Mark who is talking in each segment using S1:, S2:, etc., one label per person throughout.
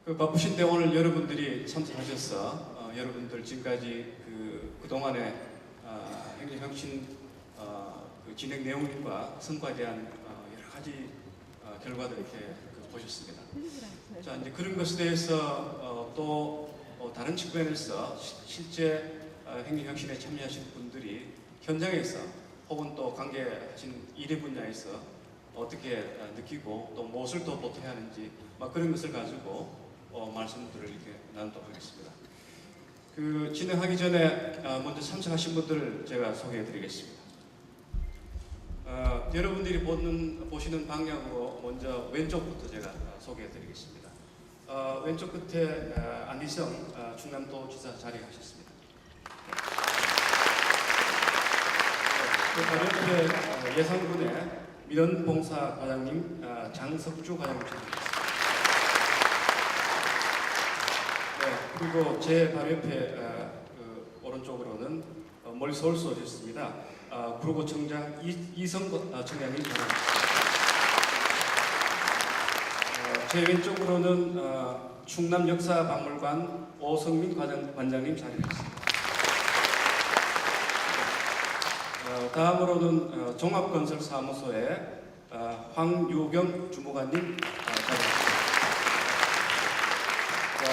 S1: 그 바쁘신데 오늘 여러분들이 참석하셔서 여러분들 지금까지 그동안의 행정혁신 그 진행 내용과 성과에 대한 여러 가지 결과들 이렇게 보셨습니다. 자, 이제 그런 것에 대해서 또 다른 측면에서 실제 행정혁신에 참여하신 분들이 현장에서 혹은 또 관계하신 일의 분야에서 어떻게 느끼고 또 무엇을 더 보태야 하는지 그런 것을 가지고 말씀들을 이렇게 나누도록 하겠습니다. 그 진행하기 전에 먼저 참석하신 분들을 제가 소개해드리겠습니다. 여러분들이 보시는 방향으로 먼저 왼쪽부터 제가 소개해드리겠습니다. 왼쪽 끝에 안희성 충남도지사 자리하셨습니다. 바로 옆에 예산군의 민원봉사 과장님 장석주 과장님 자리하셨습니다. 네, 그리고 제 바로 옆에 오른쪽으로는 멀리서울서 오셨습니다. 구로구청장 이성 청장님 자리하셨습니다. 제 왼쪽으로는 충남역사박물관 오성민 관장님 자리하셨습니다. 다음으로는 종합건설사무소의 황유경 주무관님 자리하셨습니다.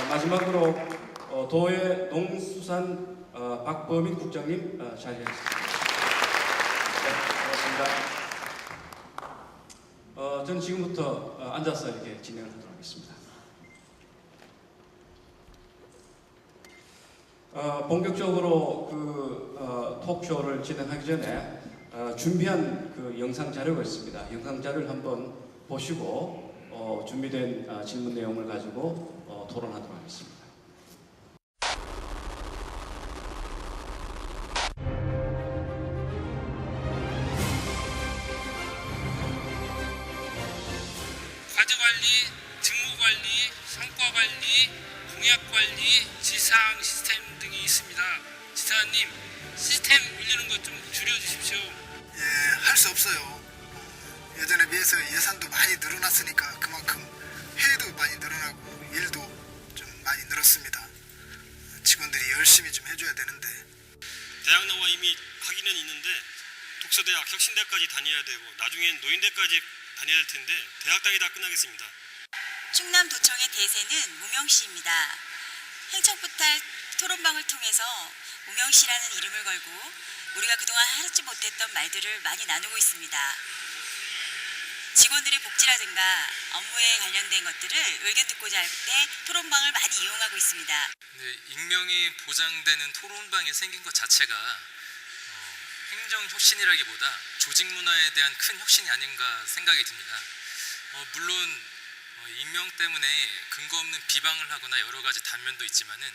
S1: 마지막으로 도의 농수산 박범인 국장님 자리하셨습니다. 네, 고맙습니다. 저는 지금부터 앉아서 이렇게 진행을 하도록 하겠습니다. 본격적으로 톡쇼를 진행하기 전에 준비한 영상 자료가 있습니다. 영상 자료를 한번 보시고 준비된 질문 내용을 가지고 토론하도록 하겠습니다.
S2: 과제관리, 직무관리, 성과관리, 공약관리, 지상 시스템 등이 있습니다. 지사님, 시스템 올리는 것 좀 줄여주십시오.
S3: 예, 할 수 없어요. 예전에 비해서 예산도 많이 늘어났으니까 그만큼 회의도 많이 늘어나고 일도 좀 많이 늘었습니다. 직원들이 열심히 좀 해줘야 되는데.
S4: 대학 나와 이미 학위는 있는데 독서대학, 혁신대까지 다녀야 되고 나중엔 노인대까지 다녀야 될 텐데 대학 다니다 끝나겠습니다.
S5: 충남도청의 대세는 무명시입니다. 행정포탈 토론방을 통해서 무명시라는 이름을 걸고 우리가 그동안 하지 못했던 말들을 많이 나누고 있습니다. 직원들의 복지라든가 업무에 관련된 것들을 의견 듣고자 할 때 토론방을 많이 이용하고 있습니다.
S6: 네, 익명이 보장되는 토론방이 생긴 것 자체가 행정혁신이라기보다 조직 문화에 대한 큰 혁신이 아닌가 생각이 듭니다. 물론 익명 때문에 근거 없는 비방을 하거나 여러 가지 단면도 있지만은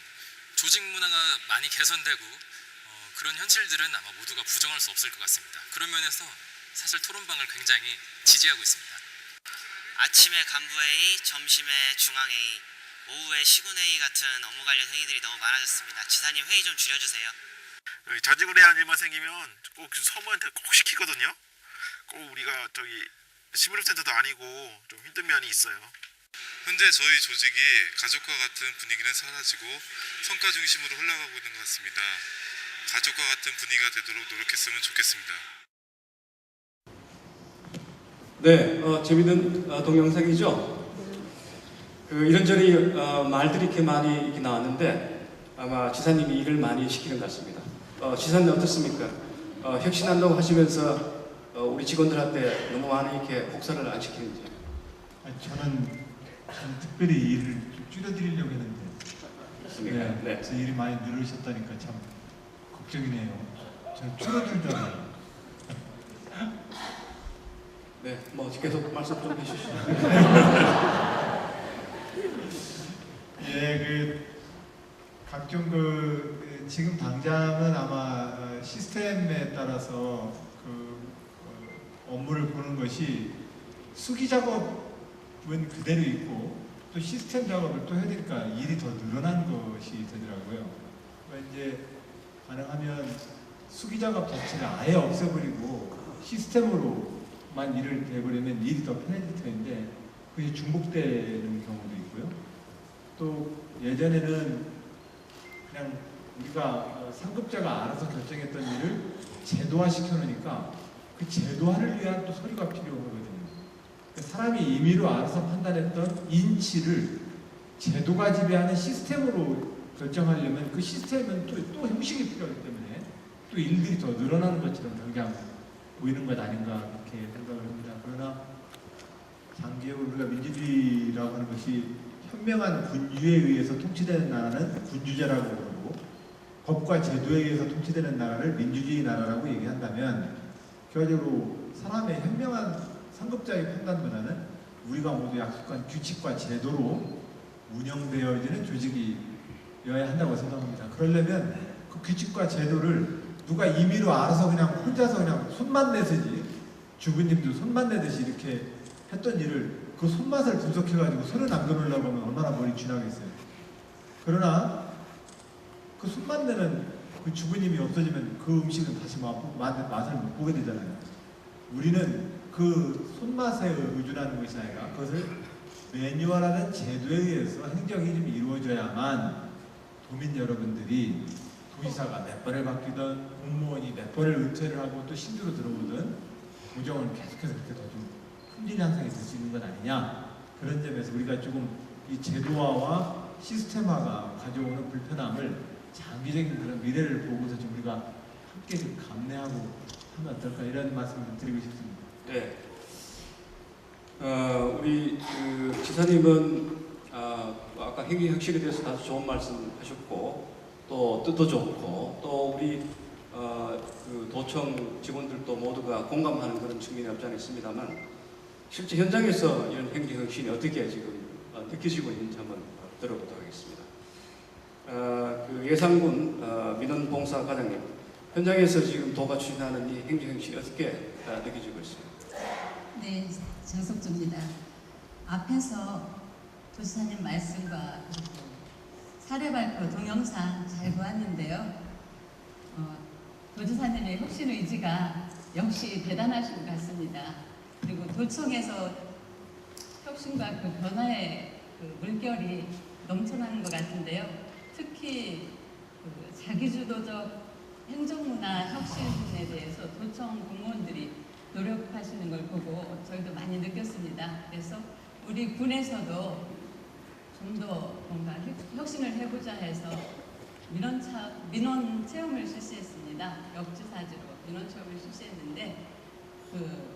S6: 조직 문화가 많이 개선되고 그런 현실들은 아마 모두가 부정할 수 없을 것 같습니다. 그런 면에서 사실 토론방을 굉장히 지지하고 있습니다.
S7: 아침에 간부회의, 점심에 중앙회의, 오후에 시군회의 같은 업무 관련 회의들이 너무 많아졌습니다. 지사님 회의 좀 줄여주세요.
S3: 자지구레한 일만 생기면 꼭 서무한테 꼭 시키거든요. 꼭 우리가 시무룩센터도 아니고 좀 힘든 면이 있어요.
S8: 현재 저희 조직이 가족과 같은 분위기는 사라지고 성과 중심으로 흘러가고 있는 것 같습니다. 가족과 같은 분위기가 되도록 노력했으면 좋겠습니다.
S1: 네, 재밌는 동영상이죠. 이런저런 말들이 이렇게 많이 이렇게 나왔는데 아마 지사님이 일을 많이 시키는 것 같습니다. 지사님 어떻습니까? 혁신한다고 하시면서 우리 직원들한테 너무 많이 이렇게 복사를 안 시키는지.
S9: 저는 특별히 일을 좀 줄여드리려고 했는데
S1: 네.
S9: 그래서 일이 많이 늘으셨다니까 참 걱정이네요. 저는 줄어들 줄 알아요.
S1: 네, 계속 말씀 좀 해주시죠.
S9: 예, 각종 지금 당장은 아마 시스템에 따라서 업무를 보는 것이 수기 작업은 그대로 있고 또 시스템 작업을 또 해야 되니까 일이 더 늘어난 것이 되더라고요. 그러니까 이제 가능하면 수기 작업 자체를 아예 없애버리고 시스템으로만 일을 해버리면 일이 더 편해질 텐데 그게 중복되는 경우도 있고요. 또 예전에는 그냥 우리가 상급자가 알아서 결정했던 일을 제도화 시켜놓으니까 그 제도화를 위한 또 서류가 필요하거든요. 사람이 임의로 알아서 판단했던 인치를 제도가 지배하는 시스템으로 결정하려면 그 시스템은 또 형식이 필요하기 때문에 또 일들이 더 늘어나는 것처럼 당장 보이는 것 아닌가 그렇게 생각을 합니다. 그러나 장기적으로 우리가 민주주의라고 하는 것이 현명한 군주에 의해서 통치되는 나라는 군주제라고 그러고 법과 제도에 의해서 통치되는 나라를 민주주의 나라라고 얘기한다면 결과적으로 사람의 현명한 상급자의 판단보다는 우리가 모두 약속한 규칙과 제도로 운영되어지는 조직이어야 한다고 생각합니다. 그러려면 그 규칙과 제도를 누가 임의로 알아서 그냥 혼자서 그냥 손만 내서지 주부님도 손만 내듯이 이렇게 했던 일을 그 손맛을 분석해가지고 서류 남겨놓으려고 하면 얼마나 머리 쥐나겠어요. 그러나 그 손맛 내는 그 주부님이 없어지면 그 음식은 다시 맛을 못 보게 되잖아요. 우리는 그 손맛에 의존하는 것이 아니라 그것을 매뉴얼화된 제도에 의해서 행정이 좀 이루어져야만 도민 여러분들이 도지사가 몇 번을 바뀌든 공무원이 몇 번을 은퇴를 하고 또 신규로 들어오든 고정은 계속해서 그렇게 더 좀 품질 향상이 될 수 있는 것 아니냐. 그런 점에서 우리가 조금 이 제도화와 시스템화가 가져오는 불편함을 장기적인 그런 미래를 보고서 좀 우리가 함께 좀 감내하고 하면 어떨까 이런 말씀을 드리고 싶습니다.
S1: 네. 우리 그 지사님은 아까 행정혁신에 대해서 아주 좋은 말씀하셨고 또 뜻도 좋고 또 우리 그 도청 직원들도 모두가 공감하는 그런 측면이 없지 않아 있습니다만 실제 현장에서 이런 행정혁신이 어떻게 지금 느껴지고 있는지 한번 들어보도록 하겠습니다. 그 예산군 민원봉사과장님, 현장에서 지금 도가 추진하는 이 행정혁신이 어떻게 느껴지고 있습니까?
S10: 네, 정석주입니다. 앞에서 도지사님 말씀과 사례 발표 동영상 잘 보았는데요. 도지사님의 혁신 의지가 역시 대단하신 것 같습니다. 그리고 도청에서 혁신과 그 변화의 그 물결이 넘쳐나는 것 같은데요. 특히 그 자기주도적 행정문화 혁신에 대해서 도청 공무원들이 노력하시는 걸 보고 저희도 많이 느꼈습니다. 그래서 우리 군에서도 좀 더 뭔가 혁신을 해보자 해서 민원 체험을 실시했습니다. 역지사지로 민원 체험을 실시했는데 그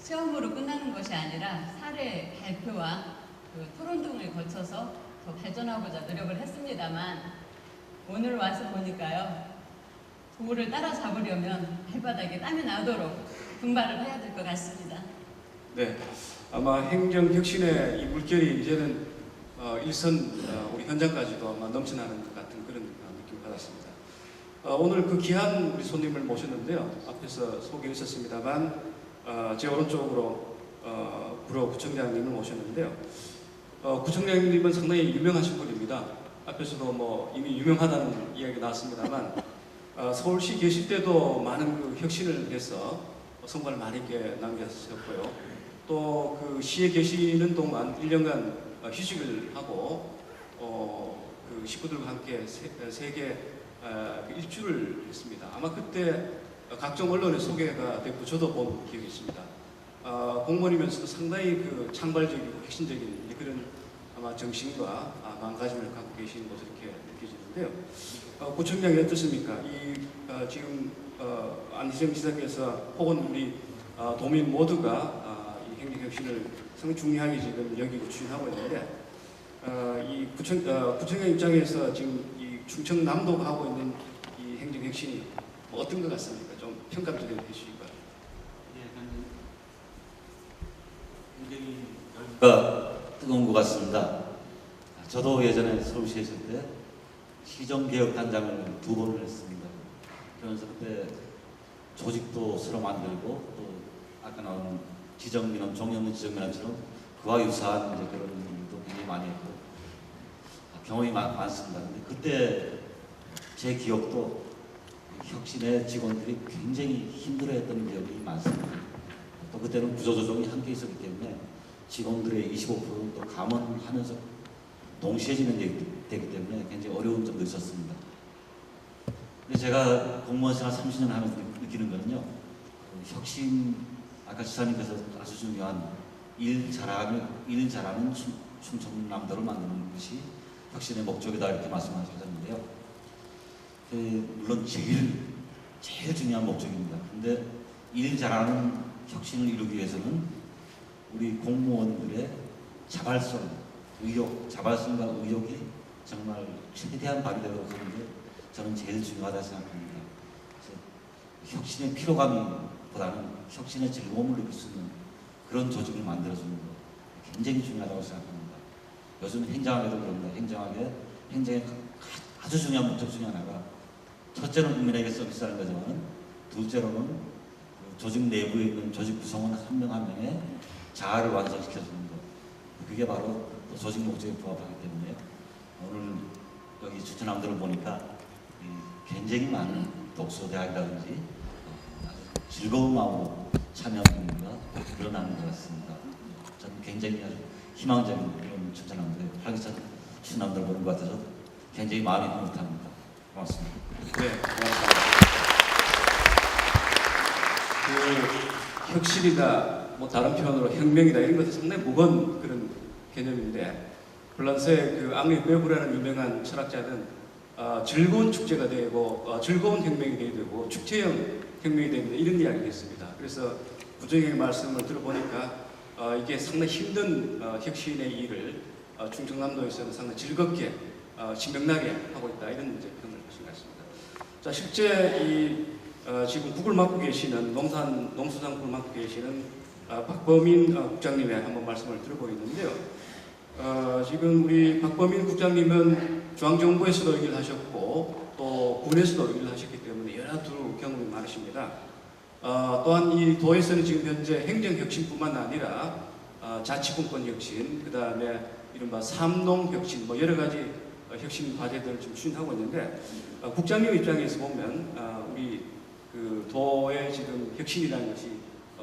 S10: 체험으로 끝나는 것이 아니라 사례 발표와 그 토론 등을 거쳐서 더 발전하고자 노력을 했습니다만 오늘 와서 보니까요. 도를 따라잡으려면 발바닥에 땀이 나도록 분발을 해야 될 것 같습니다.
S1: 네, 아마 행정혁신의 이 물결이 이제는 일선 우리 현장까지도 아마 넘쳐나는 것 같은 그런 느낌을 받았습니다. 오늘 그 귀한 우리 손님을 모셨는데요. 앞에서 소개해 주셨습니다만 제 오른쪽으로 불어 구청장님을 모셨는데요. 구청장님은 상당히 유명하신 분입니다. 앞에서도 뭐 이미 유명하다는 이야기가 나왔습니다만 서울시 계실 때도 많은 그 혁신을 해서 성과를 많이 있게 남겼었고요. 또 그 시에 계시는 동안 1년간 휴직을 하고 그 식구들과 함께 세계 일주를 했습니다. 아마 그때 각종 언론에 소개가 됐고 저도 본 기억이 있습니다. 공무원이면서도 상당히 그 창발적이고 혁신적인 그런 아마 정신과 마음가짐을 갖고 계시는 것으로 이렇게 느껴지는데요. 구청장이 어떻습니까? 지금 안희정 지사께서 혹은 우리 도민 모두가 이 행정혁신을 상당히 중요하게 지금 여기고 추진하고 있는데 이 구청장 입장에서 지금 이 충청남도가 하고 있는 이 행정혁신이 뭐 어떤 것 같습니까? 좀 평가 좀 해주시기 바랍니다.
S11: 굉장히 열기가 뜨거운 것 같습니다. 저도 예전에 서울시에 있을 때 시정개혁단장을 2번을 했습니다. 그러면서 그때 조직도 새로 만들고 또 아까 나온 지정민원, 종이 없는 지정민원처럼 그와 유사한 이제 그런 일도 굉장히 많이 했고 경험이 많습니다. 근데 그때 제 기억도 혁신의 직원들이 굉장히 힘들어했던 기억이 많습니다. 또 그때는 구조조정이 함께 있었기 때문에 직원들의 25%를 또 감원하면서 동시에 진행되기 때문에 굉장히 어려운 점도 있었습니다. 근데 제가 공무원 생활 30년 하면서 느끼는 거는요, 그 혁신, 아까 지사님께서 아주 중요한 일 잘하는 충청남도를 만드는 것이 혁신의 목적이다 이렇게 말씀하셨는데요. 물론 제일 중요한 목적입니다. 근데 일 잘하는 혁신을 이루기 위해서는 우리 공무원들의 자발성과 의욕이 정말 최대한 발휘되도록 하는 게 저는 제일 중요하다 생각합니다. 그래서 혁신의 피로감보다는 혁신의 즐거움을 느낄 수 있는 그런 조직을 만들어주는 것 굉장히 중요하다고 생각합니다. 요즘 행정학에도 그럽니다. 행정의 아주 중요한 목적 중에 하나가 첫째는 국민에게 서비스하는 거지만 둘째로는 조직 내부에 있는 조직 구성원 한 명 한 명의 자아를 완성시켜주는 것. 그게 바로 조직 목적에 부합하기 때문에 오늘 여기 추천함들을 보니까 굉장히 많은 독서대학이라든지 아주 즐거운 마음으로 참여하는 분위기가 늘어나는 것 같습니다. 저는 굉장히 아주 희망적인 그런 추천함들의 활기찬 추천함들을 보는 것 같아서 굉장히 마음이 흐뭇합니다. 고맙습니다.
S1: 네, 고맙습니다. 그 혁신이다, 뭐 다른 표현으로 혁명이다 이런 것은 상당히 무거운 그런 개념인데 프랑스의 그 앙리 메브라는 유명한 철학자는 즐거운 축제가 되고 즐거운 혁명이 되고 축제형 혁명이 됩니다 이런 이야기를 했습니다. 그래서 부정의 말씀을 들어보니까 이게 상당히 힘든 혁신의 일을 충청남도에서는 상당히 즐겁게 신명나게 하고 있다 이런 이제 평을 하신 것 같습니다. 자, 실제 지금 국을 맡고 계시는 농수산국을 맡고 계시는 박범인 국장님의 한번 말씀을 들어보겠는데요. 지금 우리 박범인 국장님은 중앙정부에서도 일을 하셨고 또 군에서도 일을 하셨기 때문에 여러 두루 경험이 많으십니다. 또한 이 도에서는 지금 현재 행정혁신뿐만 아니라 자치분권 혁신, 그 다음에 이른바 삼농혁신, 뭐 여러 가지 혁신 과제들을 좀 추진하고 있는데 국장님 입장에서 보면 우리 그 도의 지금 혁신이라는 것이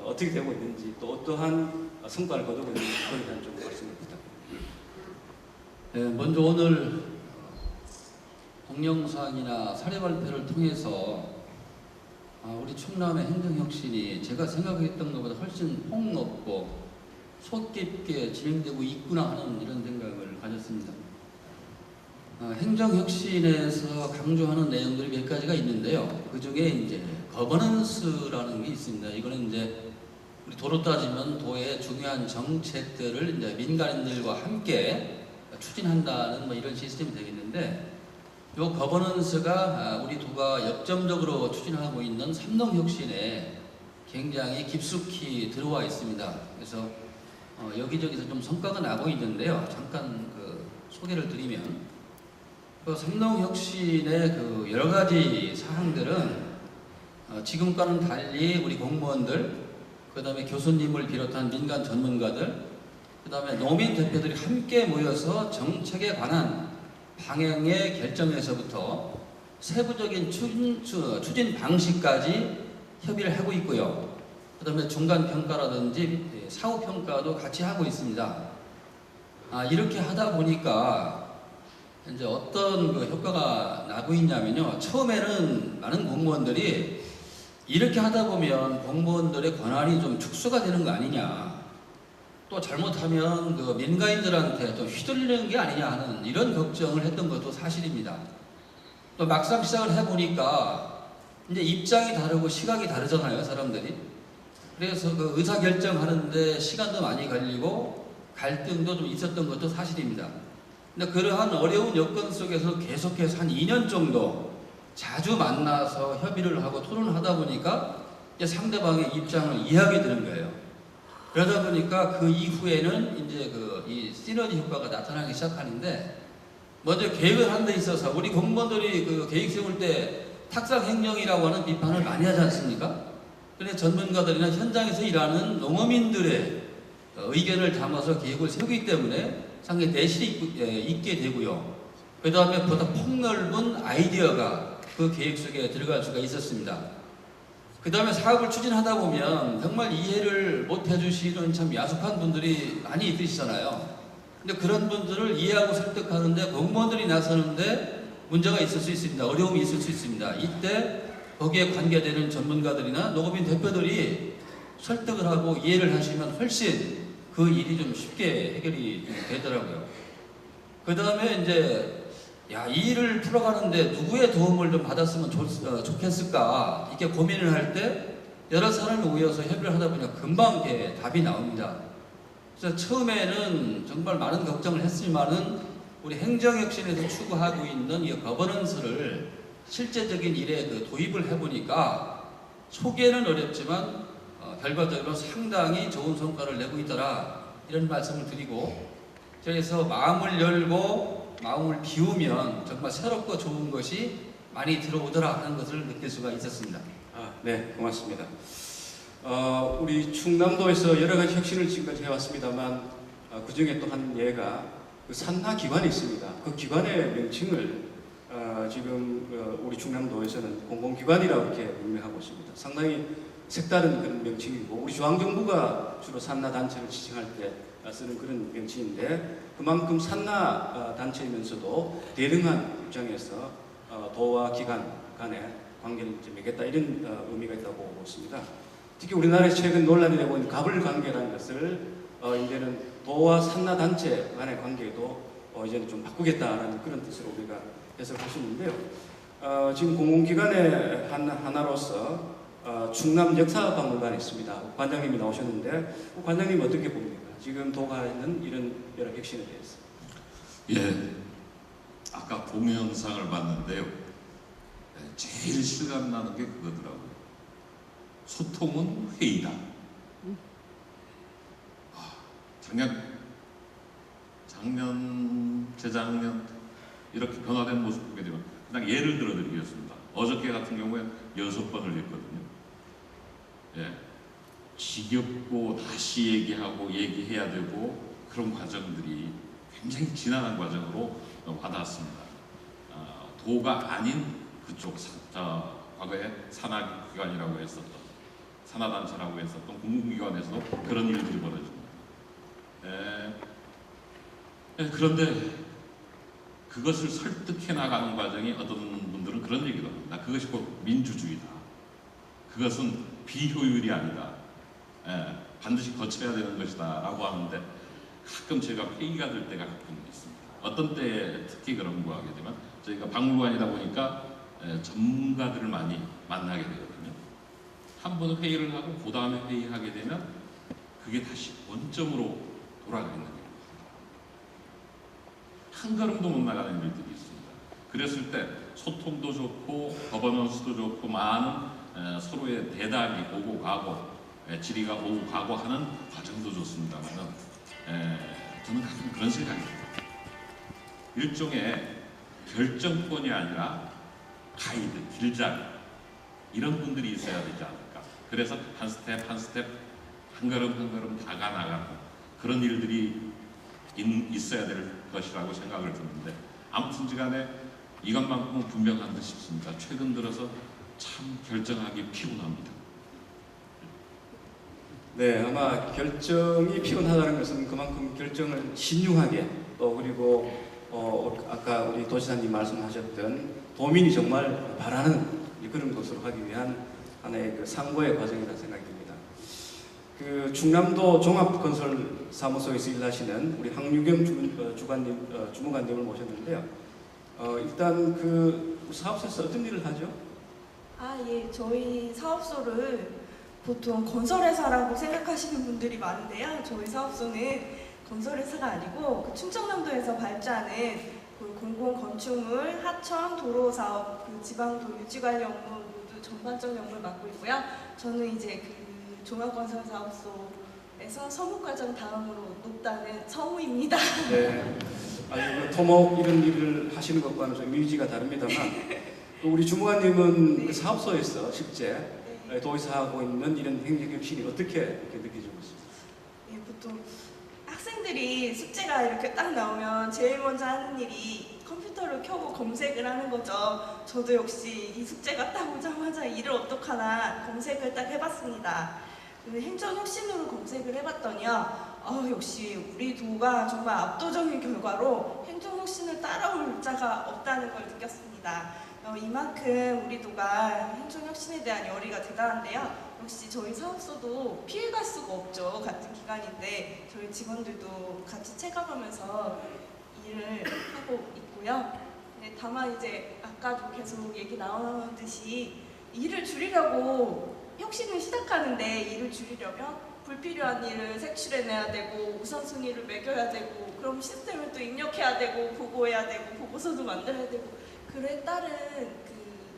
S1: 어떻게 되고 있는지 또 어떠한 성과를 거두고 있는지 그거에 대한 좀 말씀을 부탁드립니다.
S12: 네, 먼저 오늘 동영상이나 사례 발표를 통해서 우리 충남의 행정혁신이 제가 생각했던 것보다 훨씬 폭넓고 속 깊게 진행되고 있구나 하는 이런 생각을 가졌습니다. 행정혁신에서 강조하는 내용들이 몇 가지가 있는데요. 그 중에 이제 거버넌스라는 게 있습니다. 이거는 이제 우리 도로 따지면 도의 중요한 정책들을 이제 민간인들과 함께 추진한다는 뭐 이런 시스템이 되겠는데, 이 거버넌스가 우리 도가 역점적으로 추진하고 있는 삼농혁신에 굉장히 깊숙이 들어와 있습니다. 그래서 여기저기서 좀 성과가 나고 있는데요. 잠깐 그 소개를 드리면, 그 삼농혁신의 그 여러 가지 사항들은 지금과는 달리 우리 공무원들, 그 다음에 교수님을 비롯한 민간 전문가들, 그 다음에 농민 대표들이 함께 모여서 정책에 관한 방향의 결정에서부터 세부적인 추진 방식까지 협의를 하고 있고요. 그 다음에 중간평가라든지 사후평가도 같이 하고 있습니다. 이렇게 하다 보니까 이제 어떤 그 효과가 나고 있냐면요. 처음에는 많은 공무원들이 이렇게 하다 보면 공무원들의 권한이 좀 축소가 되는 거 아니냐, 또 잘못하면 그 민간인들한테 좀 휘둘리는 게 아니냐 하는 이런 걱정을 했던 것도 사실입니다. 또 막상 시작을 해보니까 이제 입장이 다르고 시각이 다르잖아요, 사람들이. 그래서 그 의사결정하는데 시간도 많이 걸리고 갈등도 좀 있었던 것도 사실입니다. 근데 그러한 어려운 여건 속에서 계속해서 한 2년 정도 자주 만나서 협의를 하고 토론을 하다 보니까 이제 상대방의 입장을 이해하게 되는 거예요. 그러다 보니까 그 이후에는 이제 이 시너지 효과가 나타나기 시작하는데, 먼저 계획을 하는 데 있어서 우리 공무원들이 그 계획 세울 때 탁상 행정이라고 하는 비판을 많이 하지 않습니까? 그런데 전문가들이나 현장에서 일하는 농어민들의 의견을 담아서 계획을 세우기 때문에 상당히 내실이 있게 되고요. 그 다음에 보다 폭넓은 아이디어가 그 계획 속에 들어갈 수가 있었습니다. 그 다음에 사업을 추진하다 보면 정말 이해를 못 해주시는 참 야속한 분들이 많이 있으시잖아요. 근데 그런 분들을 이해하고 설득하는데 공무원들이 나서는데 문제가 있을 수 있습니다. 어려움이 있을 수 있습니다. 이때 거기에 관계되는 전문가들이나 노급인 대표들이 설득을 하고 이해를 하시면 훨씬 그 일이 좀 쉽게 해결이 되더라고요. 그 다음에 이제 이 일을 풀어가는데 누구의 도움을 좀 받았으면 좋겠을까 이렇게 고민을 할 때 여러 사람이 모여서 협의를 하다 보니까 금방 이렇게 답이 나옵니다. 그래서 처음에는 정말 많은 걱정을 했지만은 우리 행정혁신에서 추구하고 있는 이 거버넌스를 실제적인 일에 도입을 해보니까 초기에는 어렵지만 결과적으로 상당히 좋은 성과를 내고 있더라 이런 말씀을 드리고, 그래서 마음을 열고 마음을 비우면 정말 새롭고 좋은 것이 많이 들어오더라 하는 것을 느낄 수가 있었습니다.
S1: 네, 고맙습니다. 우리 충남도에서 여러 가지 혁신을 지금까지 해왔습니다만 그 중에 또 한 예가 그 산하 기관이 있습니다. 그 기관의 명칭을 지금 우리 충남도에서는 공공기관이라고 이렇게 명명하고 있습니다. 상당히 색다른 그런 명칭이고 우리 중앙정부가 주로 산하 단체를 지칭할 때 쓰는 그런 명칭인데 그만큼 산하 단체이면서도 대등한 입장에서 도와 기관 간의 관계를 맺겠다 이런 의미가 있다고 보고 있습니다. 특히 우리나라에서 최근 논란이 되고 있는 갑을 관계라는 것을 이제는 도와 산하 단체 간의 관계도 이제는 좀 바꾸겠다라는 그런 뜻으로 우리가 해석할 수 있는데요. 지금 공공기관의 하나로서 충남 역사박물관이 있습니다. 관장님이 나오셨는데 관장님 어떻게 봅니까? 지금 도가 있는 이런 여러 혁신에 대해서.
S13: 예, 아까 동영상을 봤는데요. 제일 실감나는 게 그거더라고요. 소통은 회의다. 재작년 이렇게 변화된 모습 보게 되면 그냥 예를 들어 드리겠습니다. 어저께 같은 경우에 6번을 했거든요. 예, 지겹고 다시 얘기해야 되고 그런 과정들이 굉장히 지난한 과정으로 와닿았습니다. 도가 아닌 그쪽 과거에 산하기관이라고 했었던 산하단체라고 했었던 공공기관에서도 그런 일들이 벌어집니다. 그런데 그것을 설득해 나가는 과정이 어떤 분들은 그런 얘기도 합니다. 그것이 곧 민주주의다. 그것은 비효율이 아니다. 반드시 거쳐야 되는 것이다 라고 하는데 가끔 제가 회의가 될 때가 가끔 있습니다. 어떤 때에 특히 그런 거 하게 되면 저희가 박물관이다 보니까 전문가들을 많이 만나게 되거든요. 한 번은 회의를 하고 그 다음에 회의하게 되면 그게 다시 원점으로 돌아가 있는 거예요. 한 걸음도 못 나가는 일들이 있습니다. 그랬을 때 소통도 좋고 거버넌스도 좋고 많은 서로의 대담이 오고 가고 질의가 오고 가고 하는 과정도 좋습니다만 저는 가끔 그런 생각이 듭니다. 일종의 결정권이 아니라 가이드, 길잡이 이런 분들이 있어야 되지 않을까. 그래서 한 스텝 한 스텝 한 걸음 한 걸음 다가나가는 그런 일들이 있어야 될 것이라고 생각을 드는데 아무튼지 간에 이것만큼은 분명한 듯 싶습니다. 최근 들어서 참 결정하기 피곤합니다.
S1: 네, 아마 결정이 피곤하다는 것은 그만큼 결정을 신중하게 또 그리고 아까 우리 도지사님 말씀하셨던 도민이 정말 바라는 그런 것으로 하기 위한 하나의 그 상고의 과정이라는 생각이 듭니다. 그 충남도 종합건설사무소에서 일하시는 우리 황유경 주무관님을 모셨는데요. 일단 그 사업소에서 어떤 일을 하죠?
S14: 예, 저희 사업소를 보통 건설회사라고 생각하시는 분들이 많은데요. 저희 사업소는 건설회사가 아니고 그 충청남도에서 발주하는 그 공공건축물, 하천, 도로사업, 그 지방도 유지관리 업무 모두 전반적인 업무를 맡고 있고요. 저는 이제 그 종합건설사업소에서 서무과정 다음으로 높다는 서무입니다.
S1: 네, 아니 토목 이런 일을 하시는 것과는 좀 이미지가 다릅니다만 우리 주무관님은 그 사업소에서 실제 도의사하고 있는 이런 행정혁신이 어떻게 이렇게 느껴지고 있습니까?
S14: 예, 보통 학생들이 숙제가 이렇게 딱 나오면 제일 먼저 하는 일이 컴퓨터를 켜고 검색을 하는 거죠. 저도 역시 이 숙제가 딱 오자마자 일을 어떡하나 검색을 딱 해봤습니다. 행정혁신으로 검색을 해봤더니요. 역시 우리 도가 정말 압도적인 결과로 행정혁신을 따라올 자가 없다는 걸 느꼈습니다. 이만큼 우리 도가 행정혁신에 대한 열의가 대단한데요. 역시 저희 사업소도 피해갈 수가 없죠. 같은 기관인데 저희 직원들도 같이 체감하면서 일을 하고 있고요. 네, 다만 이제 아까도 계속 얘기 나오듯이 일을 줄이려고 혁신을 시작하는데 일을 줄이려면 불필요한 일을 색출해내야 되고 우선순위를 매겨야 되고 그럼 시스템을 또 입력해야 되고 보고해야 되고 보고서도 만들어야 되고 그에 따른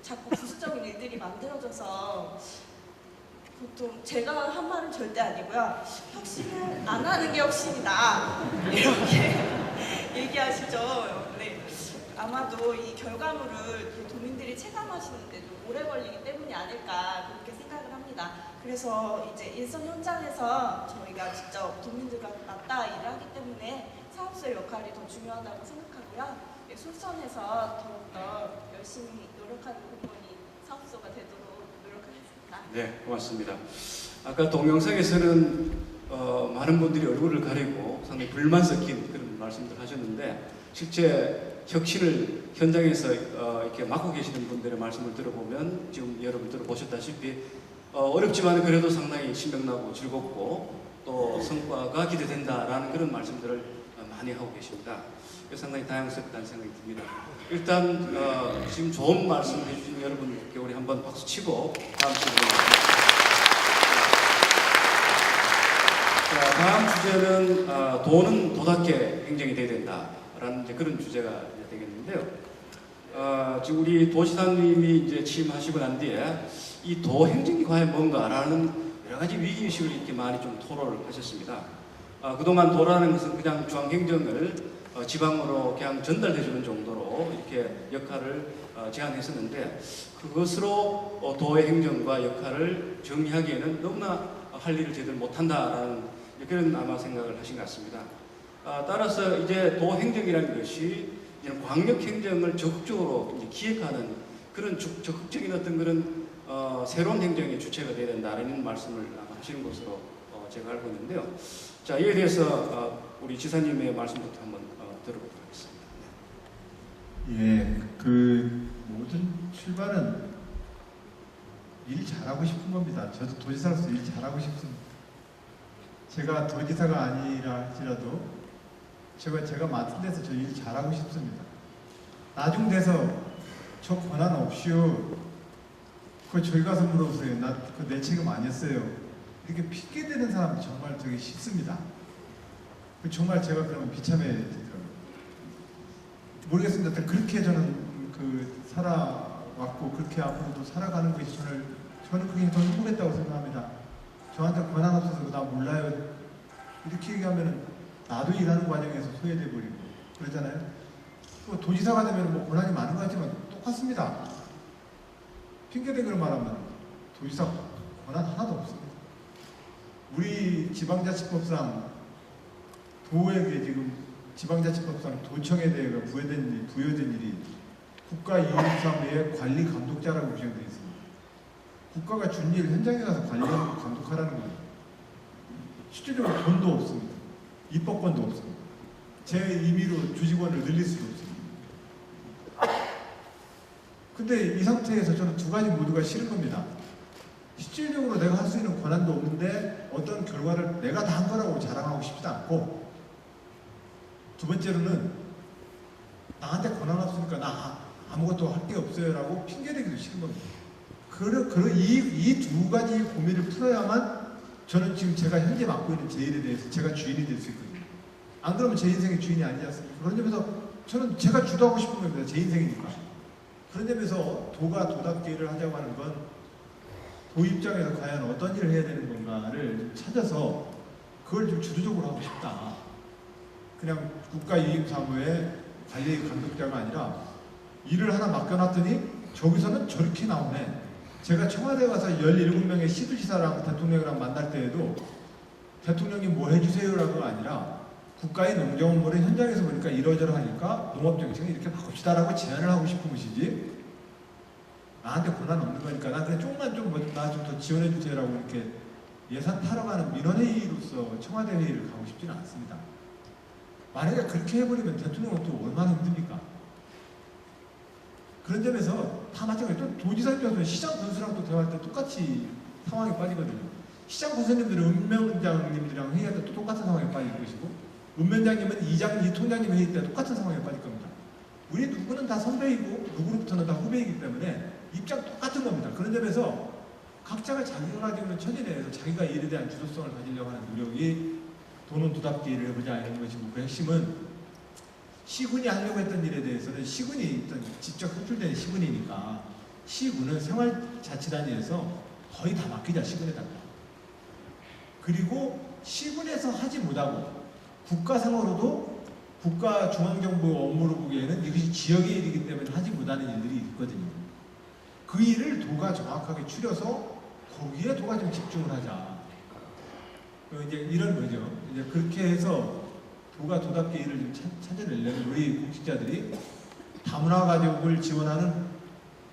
S14: 자꾸 부수적인 일들이 만들어져서 보통 제가 한 말은 절대 아니고요. 혁신을 안 하는 게 혁신이다 이렇게 얘기하시죠. 네. 아마도 이 결과물을 도민들이 체감하시는데도 오래 걸리기 때문이 아닐까 그렇게 생각을 합니다. 그래서 이제 일선 현장에서 저희가 직접 도민들과 맞닿아 일을 하기 때문에 사업소의 역할이 더 중요하다고 생각하고요. 솔선해서 더욱더 열심히 노력하는 공무원이 사업소가 되도록 노력하겠습니다.
S1: 네, 고맙습니다. 아까 동영상에서는 많은 분들이 얼굴을 가리고 상당히 불만 섞인 그런 말씀들 하셨는데 실제 혁신을 현장에서 이렇게 맡고 계시는 분들의 말씀을 들어보면 지금 여러분 들어보셨다시피 어렵지만 그래도 상당히 신명나고 즐겁고 또 성과가 기대된다라는 그런 말씀들을 많이 하고 계십니다. 상당히 다양스럽다는 생각이 듭니다. 일단 지금 좋은 말씀 해주신 여러분께 우리 한번 박수 치고 다음 주제로 다음 주제는 도는 도답게 행정이 돼야 된다라는 이제 그런 주제가 이제 되겠는데요. 지금 우리 도지사님이 이제 취임하시고 난 뒤에 이 도 행정이 과연 뭔가라는 여러 가지 위기의식을 이렇게 많이 좀 토로를 하셨습니다. 그동안 도라는 것은 그냥 중앙행정을 지방으로 그냥 전달해주는 정도로 이렇게 역할을 제안했었는데 그것으로 도의 행정과 역할을 정리하기에는 너무나 할 일을 제대로 못한다라는 그런 아마 생각을 하신 것 같습니다. 따라서 이제 도 행정이라는 것이 이런 광역 행정을 적극적으로 이제 기획하는 그런 적극적인 어떤 그런 새로운 행정의 주체가 되어야 된다는 말씀을 아마 하시는 것으로 제가 알고 있는데요. 자, 이에 대해서 우리 지사님의 말씀부터 한번 들어보도록 하겠습니다.
S9: 예, 그 모든 출발은 일 잘하고 싶은 겁니다. 저도 도지사로서 일 잘하고 싶습니다. 제가 도지사가 아니라 할지라도 제가 맡은 데서 저 일 잘하고 싶습니다. 나중 돼서 저 권한 없이요. 그거 저희 가서 물어보세요. 그거 내 책임 아니었어요. 이렇게 핑계대는 사람 정말 되게 싫습니다. 정말 제가 그러면 비참해지더라고요. 모르겠습니다. 하여튼 그렇게 저는 살아왔고 그렇게 앞으로도 살아가는 것이 저는 그게 더 행복했다고 생각합니다. 저한테 권한 없어서 나 몰라요. 이렇게 얘기하면 나도 일하는 과정에서 소외돼 버리고 그러잖아요. 또 도지사가 되면 뭐 권한이 많은 것 같지만 똑같습니다. 핑계대기로 말하면 도지사 권한 하나도 없습니다. 우리 지방자치법상 도에게 지금 지방자치법상 도청에 대해 부여된 일이 국가이익사무의 관리 감독자라고 규정되어 있습니다. 국가가 준 일 현장에 가서 관리하고 감독하라는 겁니다. 실질적으로 돈도 없습니다. 입법권도 없습니다. 제 임의로 주직원을 늘릴 수도 없습니다. 근데 이 상태에서 저는 두 가지 모두가 싫은 겁니다. 실질적으로 내가 할 수 있는 권한도 없는데 어떤 결과를 내가 다 한 거라고 자랑하고 싶지도 않고, 두 번째로는 나한테 권한 없으니까 나 아무것도 할 게 없어요 라고 핑계대기도 싫은 겁니다. 이 두 가지 고민을 풀어야만 저는 지금 제가 현재 맡고 있는 제 일에 대해서 제가 주인이 될 수 있거든요. 안 그러면 제 인생의 주인이 아니지 않습니까? 그런 점에서 저는 제가 주도하고 싶은 겁니다. 제 인생이니까. 그런 점에서 도가 도답게 일을 하자고 하는 건 도 입장에서 과연 어떤 일을 해야 되는 건가를 찾아서 그걸 좀 주도적으로 하고 싶다. 그냥 국가이익사무의 관리 감독자가 아니라 일을 하나 맡겨놨더니 저기서는 저렇게 나오네. 제가 청와대 가서 17명의 시도지사랑 대통령이랑 만날 때에도 대통령이 뭐 해주세요라고가 아니라 국가의 농정업무를 현장에서 보니까 이러저러하니까 농업정책을 이렇게 바꿉시다라고 제안을 하고 싶은 것이지, 나한테 권한 없는 거니까 나 그냥 조금만 나 좀 더 지원해 주세요라고 이렇게 예산 타러 가는 민원회의로서 청와대 회의를 가고 싶지는 않습니다. 만약에 그렇게 해버리면 대통령은 또 얼마나 힘듭니까? 그런 점에서 다 마찬가지로 또 도지사 입장에서 시장 군수랑 또 대화할 때 똑같이 상황에 빠지거든요. 시장 군수님들은 읍면장님들이랑 회의할 때 또 똑같은 상황에 빠질 것이고, 읍면장님은 이 통장님 회의 때 똑같은 상황에 빠질 겁니다. 우리 누구는 다 선배이고 누구로부터는 다 후배이기 때문에 입장 똑같은 겁니다. 그런 점에서 각자가 자기가 가지고 있는 처지 내에서 자기가 일에 대한 주도성을 가지려고 하는 노력이 도는 두답게 일을 해보자 이런 것이고, 그 핵심은 시군이 하려고 했던 일에 대해서는 시군이 일단 직접 호출된 시군이니까 시군은 생활자치단위에서 거의 다 맡기자 시군에다가. 그리고 시군에서 하지 못하고 국가상으로도 국가 중앙정부 업무를 보기에는 이것이 지역의 일이기 때문에 하지 못하는 일들이 있거든요. 그 일을 도가 정확하게 추려서 거기에 도가 좀 집중을 하자. 이제 이런 거죠. 이제 그렇게 해서 도가 도답게 일을 좀 찾아내려면 우리 공직자들이 다문화 가족을 지원하는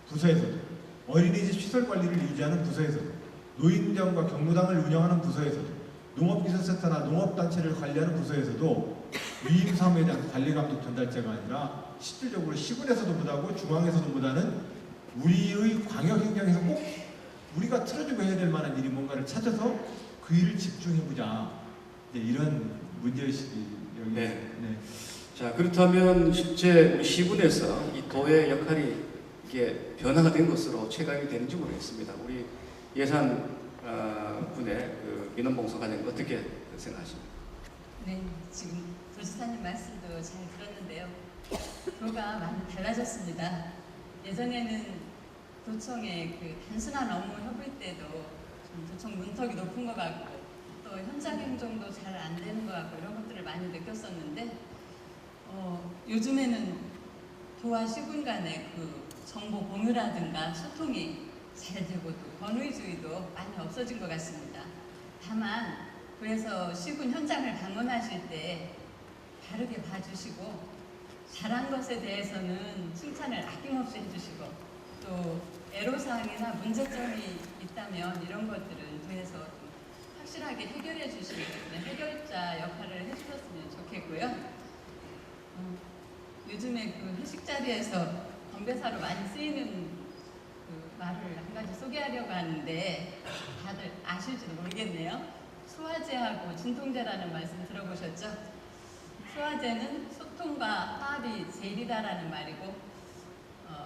S9: 부서에서도, 어린이집 시설 관리를 유지하는 부서에서도, 노인정과 경로당을 운영하는 부서에서도, 농업기술센터나 농업단체를 관리하는 부서에서도 위임사무에 대한 관리감독 전달제가 아니라 실질적으로 시군에서도 못하고 중앙에서도 못하는 우리의 광역행정에서 꼭 우리가 틀어주고 해야 될 만한 일이 뭔가를 찾아서 그 일을 집중해보자. 이런 문제의식이 여기.
S1: 네. 자, 그렇다면 실제 우리 시군에서 이 도의 역할이 이게 변화가 된 것으로 체감이 되는지 모르겠습니다. 우리 예산군의 그 민원봉사과장 어떻게 생각하십니까?
S10: 네, 지금 도지사님 말씀도 잘 들었는데요. 도가 많이 달라졌습니다. 예전에는 도청의 그 단순한 업무 협의 때도 좀 도청 문턱이 높은 것 같고, 또 현장 행정도 잘 안 되는 것 같고, 이런 것들을 많이 느꼈었는데, 요즘에는 도와 시군 간의 그 정보 공유라든가 소통이 잘 되고, 또 권위주의도 많이 없어진 것 같습니다. 다만 그래서 시군 현장을 방문하실 때 다르게 봐주시고, 잘한 것에 대해서는 칭찬을 아낌없이 해주시고, 또 애로사항이나 문제점이 있다면 이런 것들은 도에서 좀 확실하게 해결해 주시는 해결자 역할을 해주셨으면 좋겠고요. 요즘에 그 회식 자리에서 건배사로 많이 쓰이는 그 말을 한 가지 소개하려고 하는데 다들 아실지도 모르겠네요. 소화제하고 진통제라는 말씀 들어보셨죠? 소화제는 소통과 화합이 제일이다라는 말이고,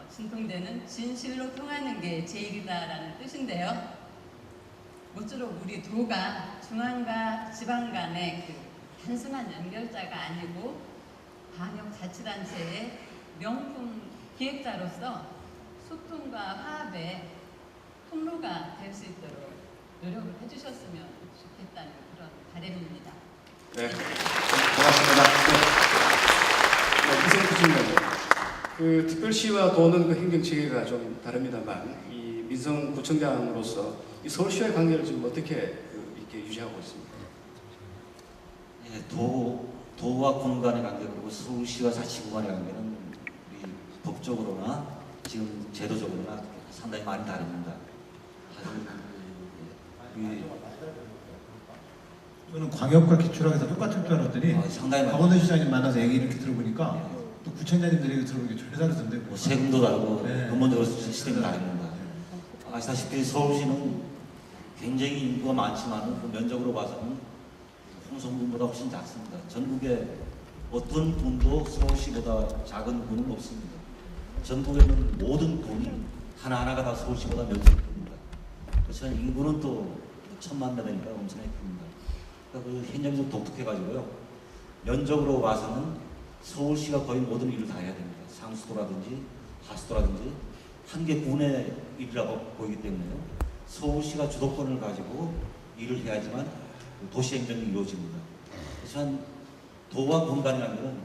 S10: 진통제는 진실로 통하는 게 제일이다라는 뜻인데요. 모쪼록 우리 도가 중앙과 지방 간의 그 단순한 연결자가 아니고 광역자치단체의 명품 기획자로서 소통과 화합의 통로가 될 수 있도록 노력을 해주셨으면 좋겠다는 그런 바람입니다.
S1: 네, 고맙습니다. 이성구청장님, 그 특별시와 도는 그 행정체계가 좀 다릅니다만, 이 민성구청장으로서 이 서울시와의 관계를 지금 어떻게 이렇게 유지하고 있습니까?
S11: 예, 도와 공간의 관계, 그리고 서울시와 자치구간의 관계는 우리 법적으로나 지금 제도적으로나 상당히 많이 다릅니다.
S9: 저는 광역과 기초락에서 똑같은 줄 알았더니 박원순 시장님 만나서 얘기 이렇게 들어보니까 또 구청장님들 얘기 들어보니까 전혀 다르던데.
S11: 뭐 세금도 다르고 근본적으로 시스템이 다릅니다. 아시다시피 서울시는 굉장히 인구가 많지만 그 면적으로 봐서는 홍성군보다 훨씬 작습니다. 전국에 어떤 군도 서울시보다 작은 군은 없습니다. 전국에 있는 모든 군이 하나하나가 다 서울시보다 면적이 큽니다. 그렇지만 인구는 또 1000만 명이니까 엄청나게 큽니다. 그러니까 그 현장이 좀 독특해가지고요. 면적으로 봐서는 서울시가 거의 모든 일을 다 해야 됩니다. 상수도라든지 하수도라든지 한 개 군의 일이라고 보이기 때문에요. 서울시가 주도권을 가지고 일을 해야지만 도시행정이 이루어집니다. 하지만 도와 공간이라는 것은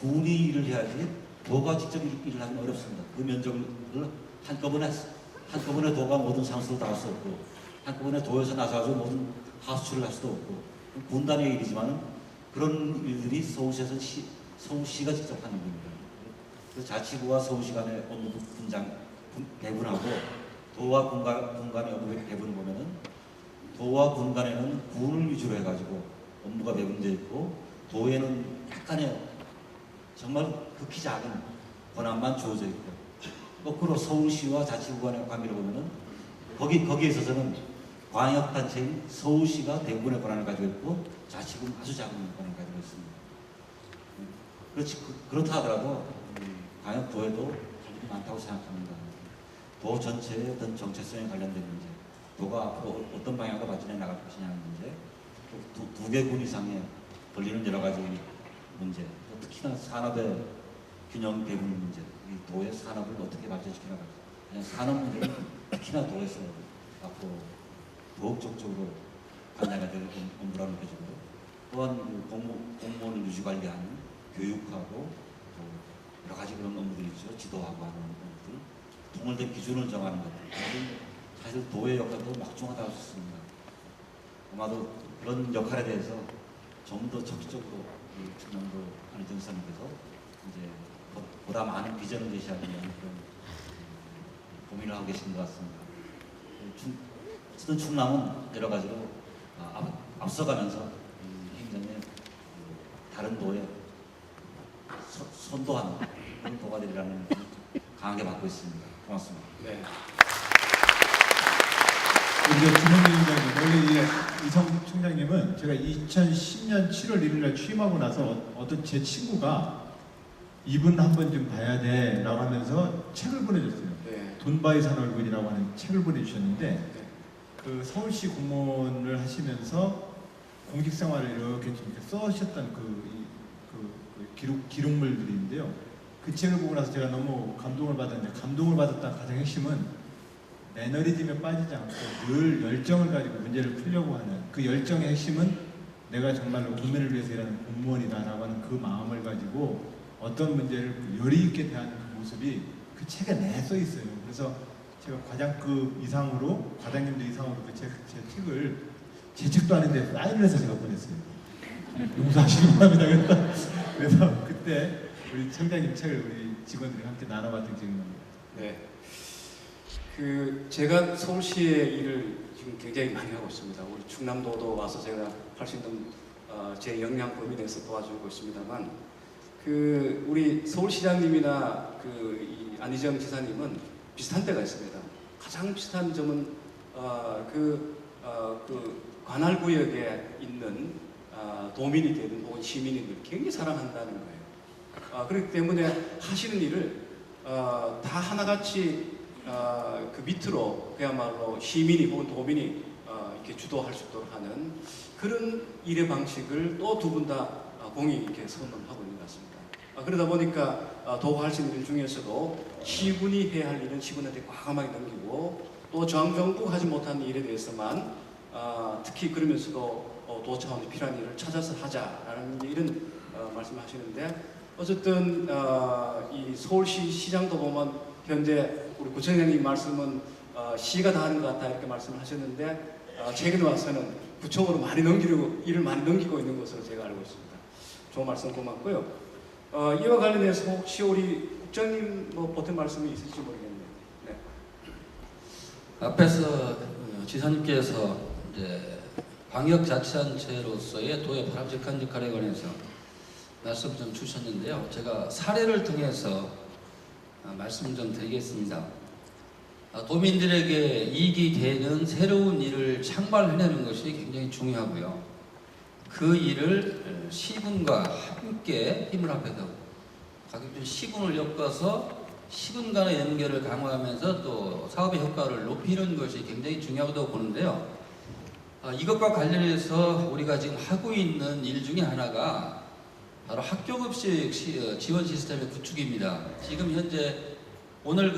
S11: 군이 일을 해야지 도가 직접 일을 하기는 어렵습니다. 그 면적을 한꺼번에 도가 모든 상수도 다 할 수 없고, 한꺼번에 도에서 나서가지고 모든 하수처를 할 수도 없고, 분단의 일이지만 그런 일들이 서울시에서 서울시가 직접 하는 일입니다. 그래서 자치구와 서울시 간의 업무 배분하고 도와 공간의 업무 배분을 보면은 도와 군 간에는 군을 위주로 해가지고 업무가 배분되어 있고 도에는 약간의 정말 극히 작은 권한만 주어져 있고 거꾸로 서울시와 자치구 간의 관계를 보면은 거기에 있어서는 광역단체인 서울시가 대부분의 권한을 가지고 있고 자치구는 아주 작은 권한을 가지고 있습니다. 그렇다 하더라도 광역도에도 할 일이 많다고 생각합니다. 도 전체의 어떤 정체성에 관련된 문제, 도가 앞으로 어떤 방향으로 발전해 나갈 것이냐는 문제, 두 개 군 이상에 걸리는 여러 가지 문제, 특히나 산업의 균형 배분 문제, 이 도의 산업을 어떻게 발전시켜 나갈지, 산업 문제는 특히나 도에서 앞으로 더욱 적극적으로 관여가 될 업무라고 느껴지고, 또한 공무원을 유지 관리하는 교육하고 또 여러 가지 그런 업무들이 있죠. 지도하고 하는 업무들, 통일된 기준을 정하는 것들, 사실 도의 역할도 막중하다고 싶습니다. 아마도 그런 역할에 대해서 좀 더 적극적으로 충남도 안희정 지사님께서 이제 보다 많은 비전을 제시하기 위한 그런 고민을 하고 계신 것 같습니다. 어쨌든 충남은 여러 가지로 앞서가면서 행정의 다른 도에 선도하는 그런 도가 되리라는 강하게 받고 있습니다. 고맙습니다.
S1: 네.
S9: 우리가 주문위원장님, 원래 이성 총장님은 제가 2010년 7월 1일 날 취임하고 나서 어떤 제 친구가 이분 한 번 좀 봐야 돼 라고 하면서 책을 보내줬어요.
S1: 네.
S9: 돈바이 산 얼굴이라고 하는 책을 보내주셨는데
S1: 네.
S9: 그 서울시 공무원을 하시면서 공직생활을 이렇게 좀 써셨던 기록물들인데요. 그 책을 보고 나서 제가 너무 감동을 받았는데, 감동을 받았던 가장 핵심은 매너리즘에 빠지지 않고 늘 열정을 가지고 문제를 풀려고 하는 그 열정의 핵심은 내가 정말로 국민을 위해서 일하는 공무원이다라고 하는 그 마음을 가지고 어떤 문제를 열의 있게 대하는 그 모습이 그 책에 내에 써 있어요. 그래서 제가 과장 그 이상으로, 과장님도 이상으로 제 책을, 제 책도 아닌데 사인을 해서 제가 보냈어요. 용서하시기 바랍니다. 그래서 그때 우리 청장님 책을 우리 직원들이 함께 나눠봤던 기억이 납니다.
S1: 네. 제가 서울시의 일을 지금 굉장히 많이 하고 있습니다. 우리 충남도도 와서 제가 할 수 있는 제 역량 범위 내에서 도와주고 있습니다만, 우리 서울시장님이나 이 안희정 지사님은 비슷한 때가 있습니다. 가장 비슷한 점은 관할 구역에 있는 도민이 되든 혹은 시민이든 굉장히 사랑한다는 거예요. 그렇기 때문에 하시는 일을 다 하나같이 그 밑으로 그야말로 시민이 혹은 도민이 이렇게 주도할 수 있도록 하는 그런 일의 방식을 또 두 분 다 공히 이렇게 선언하고 있는 것 같습니다. 그러다 보니까 도가 할 수 있는 일 중에서도 시군이 해야 할 일은 시군한테 과감하게 넘기고, 또 중앙정부가 하지 못한 일에 대해서만 특히 그러면서도 도 차원의 필요한 일을 찾아서 하자라는 이런 말씀을 하시는데, 어쨌든 이 서울시 시장도 보면 현재 우리 구청장님 말씀은 시가 다 하는 것 같다 이렇게 말씀을 하셨는데, 최근에 와서는 구청으로 일을 많이 넘기고 있는 것으로 제가 알고 있습니다. 좋은 말씀 고맙고요. 이와 관련해서 혹시 우리 국장님 보탠 말씀이 있을지 모르겠네요. 네.
S12: 앞에서 지사님께서 이제 광역자치단체로서의 도의 바람직한 역할에 관해서 말씀 좀 주셨는데요. 제가 사례를 통해서 말씀 좀 드리겠습니다. 도민들에게 이익이 되는 새로운 일을 창발해내는 것이 굉장히 중요하고요. 그 일을 시군과 함께 힘을 합해서 가급적 시군을 엮어서 시군 간의 연결을 강화하면서 또 사업의 효과를 높이는 것이 굉장히 중요하다고 보는데요. 이것과 관련해서 우리가 지금 하고 있는 일 중에 하나가 바로 학교급식 지원 시스템의 구축입니다. 지금 현재 오늘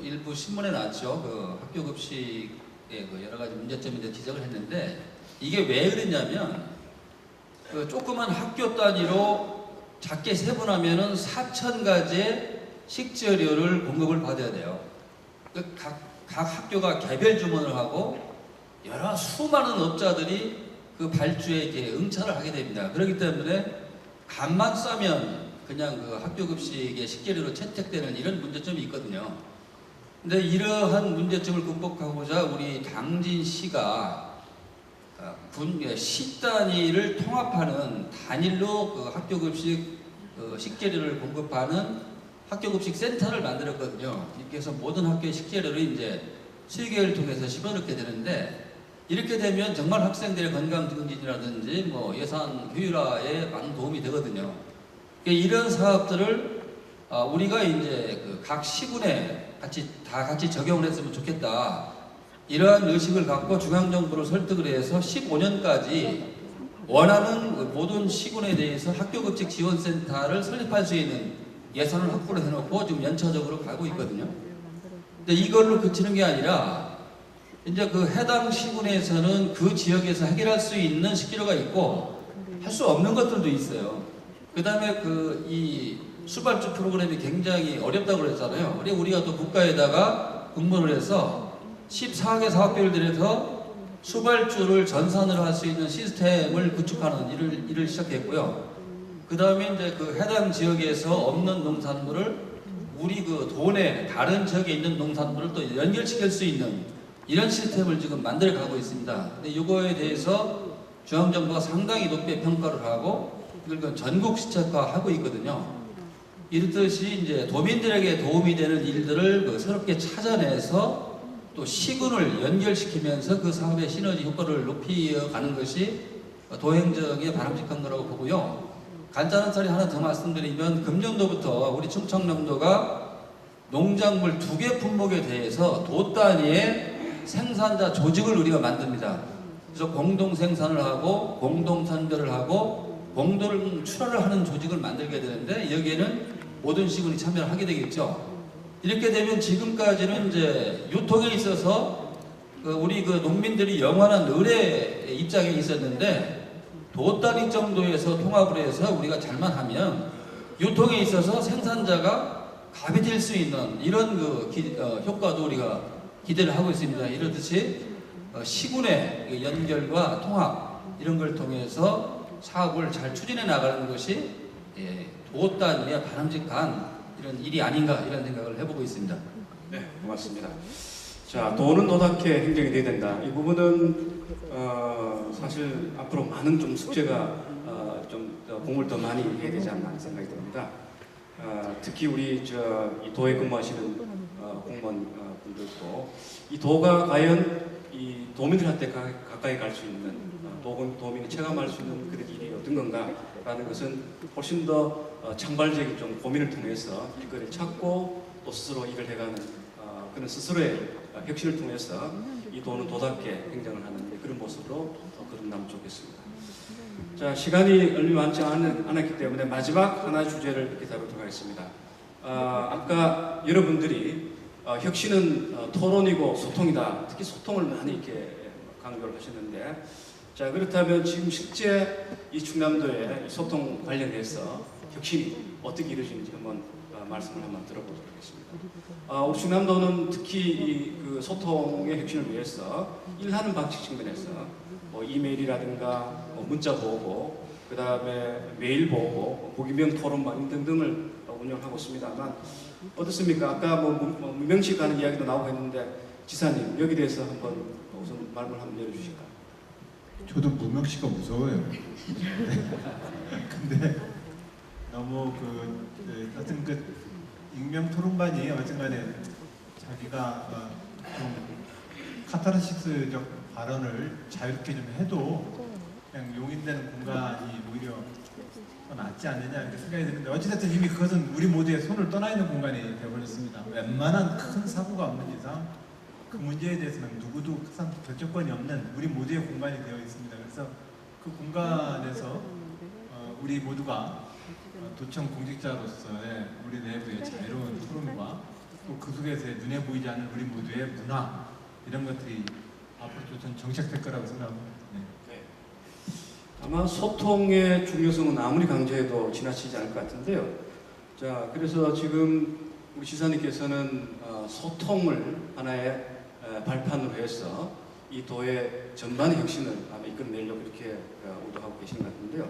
S12: 일부 신문에 나왔죠. 학교급식의 여러 가지 문제점에 대해 지적을 했는데, 이게 왜 그랬냐면 조그만 학교 단위로 작게 세분하면은 4,000가지의 식재료를 공급을 받아야 돼요. 각 학교가 개별 주문을 하고 여러 수많은 업자들이 그 발주에 이렇게 응찰을 하게 됩니다. 그렇기 때문에 간만 싸면 그냥 학교급식의 식재료로 채택되는 이런 문제점이 있거든요. 근데 이러한 문제점을 극복하고자 우리 당진시가 시 단위를 통합하는 단일로 그 학교급식 식재료를 공급하는 학교급식 센터를 만들었거든요. 이렇게 해서 모든 학교의 식재료를 이제 수의계를 통해서 집어넣게 되는데, 이렇게 되면 정말 학생들의 건강 증진이라든지 뭐 예산 효율화에 많은 도움이 되거든요. 이런 사업들을 우리가 이제 그 각 시군에 같이 적용을 했으면 좋겠다. 이러한 의식을 갖고 중앙정부를 설득을 해서 15년까지 원하는 모든 시군에 대해서 학교급식 지원센터를 설립할 수 있는 예산을 확보를 해놓고 지금 연차적으로 가고 있거든요. 근데 이걸로 그치는 게 아니라 이제 그 해당 시군에서는 그 지역에서 해결할 수 있는 식재료가 있고 할 수 없는 것들도 있어요. 그 다음에 이 수발주 프로그램이 굉장히 어렵다고 그랬잖아요. 우리가 또 국가에다가 공모를 해서 14개 사업비를 들여서 수발주를 전산으로 할 수 있는 시스템을 구축하는 일을 시작했고요. 그 다음에 이제 그 해당 지역에서 없는 농산물을 우리 그 도내 다른 지역에 있는 농산물을 또 연결시킬 수 있는 이런 시스템을 지금 만들어 가고 있습니다. 근데 이거에 대해서 중앙정부가 상당히 높게 평가를 하고 이걸 전국 시책화하고 있거든요. 이렇듯이 이제 도민들에게 도움이 되는 일들을 그 새롭게 찾아내서 또 시군을 연결시키면서 그 사업의 시너지 효과를 높이어가는 것이 도행정의 바람직한 거라고 보고요. 간단한 사례 하나 더 말씀드리면, 금년도부터 우리 충청남도가 농작물 2개 품목에 대해서 도 단위의 생산자 조직을 우리가 만듭니다. 그래서 공동 생산을 하고 공동 선별을 하고 공동 출하를 하는 조직을 만들게 되는데, 여기에는 모든 시군이 참여를 하게 되겠죠. 이렇게 되면 지금까지는 이제 유통에 있어서 우리 그 농민들이 영원한 의뢰 입장에 있었는데, 도 단위 정도에서 통합을 해서 우리가 잘만 하면 유통에 있어서 생산자가 갑이 될 수 있는 이런 효과도 우리가 기대를 하고 있습니다. 이렇듯이 시군의 연결과 통합 이런 걸 통해서 사업을 잘 추진해 나가는 것이 도 단위의 바람직한 이런 일이 아닌가 이런 생각을 해보고 있습니다.
S1: 네, 고맙습니다. 자, 도는 도답게 행정이 돼야 된다. 이 부분은 사실 앞으로 많은 좀 숙제가 좀 공을 더 많이 해야 되지 않나 하는 생각이 듭니다. 특히 우리 이 도에 근무하시는 공무원 분들도 이 도가 과연 이 도민들한테 가까이 갈 수 있는 도민이 체감할 수 있는 그런 일이 어떤 건가라는 것은 훨씬 더 창발적인 좀 고민을 통해서 일거리를 찾고 또 스스로 일을 해가는 그런 스스로의 혁신을 통해서 이 도는 도답게 행정을 하는 그런 모습으로 거듭나면 좋겠습니다. 자, 시간이 얼마 많지 않았기 때문에 마지막 하나의 주제를 이렇게 다루도록 하겠습니다. 아까 여러분들이 혁신은 토론이고 소통이다. 특히 소통을 많이 이렇게 강조를 하셨는데, 자, 그렇다면 지금 실제 이 충남도의 소통 관련해서 혁신이 어떻게 이루어지는지 한번 말씀을 한번 들어보도록 하겠습니다. 우리 충남도는 특히 그 소통의 혁신을 위해서 일하는 방식 측면에서 이메일이라든가 문자 보고, 그 다음에 메일 보고, 무기명 토론방 등등을 운영하고 있습니다만 어떻습니까? 아까 무명식 하는 이야기도 나오고 했는데, 지사님 여기 대해서 한번 우선 말을 한번 열어주실까요?
S9: 저도 무명씨가 무서워요. 근데 너무 하여튼 익명 토론반이 어쨌간에 자기가 좀 카타르시스적 발언을 자유롭게 좀 해도 그냥 용인되는 공간이 오히려 더 낫지 않느냐 이렇게 생각이 드는데, 어찌됐든 이미 그것은 우리 모두의 손을 떠나 있는 공간이 되어버렸습니다. 웬만한 큰 사고가 없는 이상 그 문제에 대해서는 누구도 결정권이 없는 우리 모두의 공간이 되어 있습니다. 그래서 그 공간에서 우리 모두가 도청 공직자로서의 우리 내부의 자유로운 토론과 또 그 속에서의 눈에 보이지 않는 우리 모두의 문화, 이런 것들이 앞으로 좀 정착될 거라고 생각합니다. 네.
S1: 아마 소통의 중요성은 아무리 강조해도 지나치지 않을 것 같은데요. 자, 그래서 지금 우리 지사님께서는 소통을 하나의 발판으로 해서 이 도의 전반의 혁신을 아마 이끌어내려고 이렇게 의도하고 계신 것 같은데요.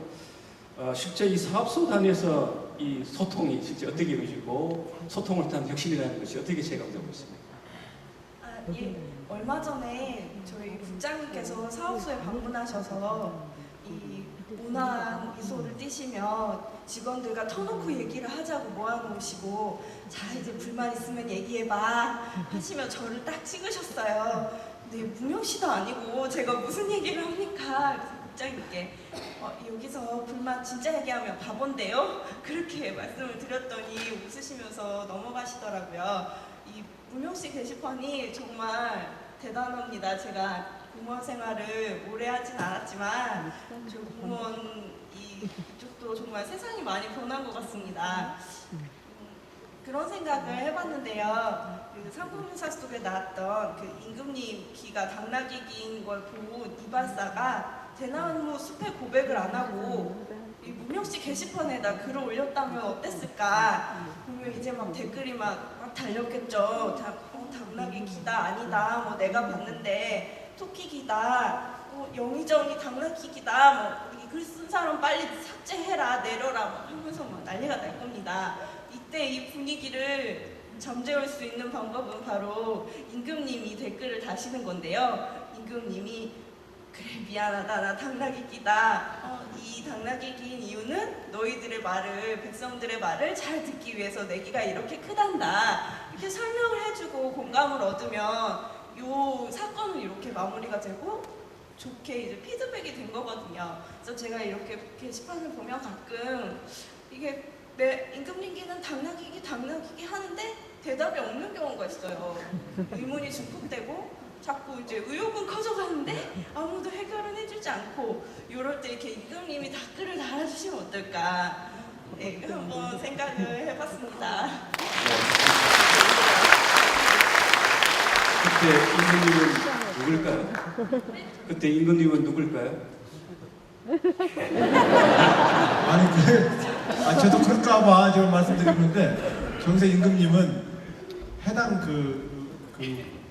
S1: 실제 이 사업소 단위에서 이 소통이 실제 어떻게 이루어지고 소통을 통한 혁신이라는 것이 어떻게 체감되고 있습니까?
S14: 예, 얼마 전에 저희 국장님께서 사업소에 방문하셔서 이 온화한 미소를 띠시며 직원들과 터놓고 얘기를 하자고 모아놓으시고 자 이제 불만 있으면 얘기해봐 하시며 저를 딱 찍으셨어요. 근데 무명 씨도 아니고 제가 무슨 얘기를 합니까? 그래서 국장님께 여기서 불만 진짜 얘기하면 바본데요? 그렇게 말씀을 드렸더니 웃으시면서 넘어가시더라고요. 이 무명 씨 게시판이 정말 대단합니다. 제가 공무원 생활을 오래 하진 않았지만 저 공무원 이쪽도 정말 세상이 많이 변한 것 같습니다. 그런 생각을 해봤는데요. 그 상품유사 속에 나왔던 그 임금님 귀가 당나귀 귀인 걸 본 이발사가 대나무 숲에 고백을 안 하고 이 무명씨 게시판에다 글을 올렸다면 어땠을까? 보면 이제 막 댓글이 막 달렸겠죠. 당나귀 귀다 아니다. 뭐 내가 봤는데 토끼 귀다. 영의정이 당나귀 귀다. 뭐 이 글 쓴 사람 빨리 삭제해라 내려라 뭐 하면서 막 난리가 날 겁니다. 이때 이 분위기를 잠재울 수 있는 방법은 바로 임금님이 댓글을 다시는 건데요. 임금님이 그래 미안하다 나 당나귀 끼다. 이 당나귀 끼인 이유는 너희들의 말을 백성들의 말을 잘 듣기 위해서 내 귀가 이렇게 크단다. 이렇게 설명을 해주고 공감을 얻으면 요 사건은 이렇게 마무리가 되고 좋게 이제 피드백이 된 거거든요. 그래서 제가 이렇게 게시판을 보면 가끔 이게 내 임금님기는 당나귀기 하는데 대답이 없는 경우가 있어요. 의문이 증폭되고 자꾸 이제 의혹은 커져가는데 아무도 해결은 해주지 않고 이럴 때 이렇게 임금님이 댓글을 달아주시면 어떨까? 네, 한번 생각을 해봤습니다.
S1: 그때 임금님은 누굴까요? 그때 임금님은 누굴까요?
S9: 아니 저도 그럴까봐 지금 말씀드리는데 정세 임금님은 해당 그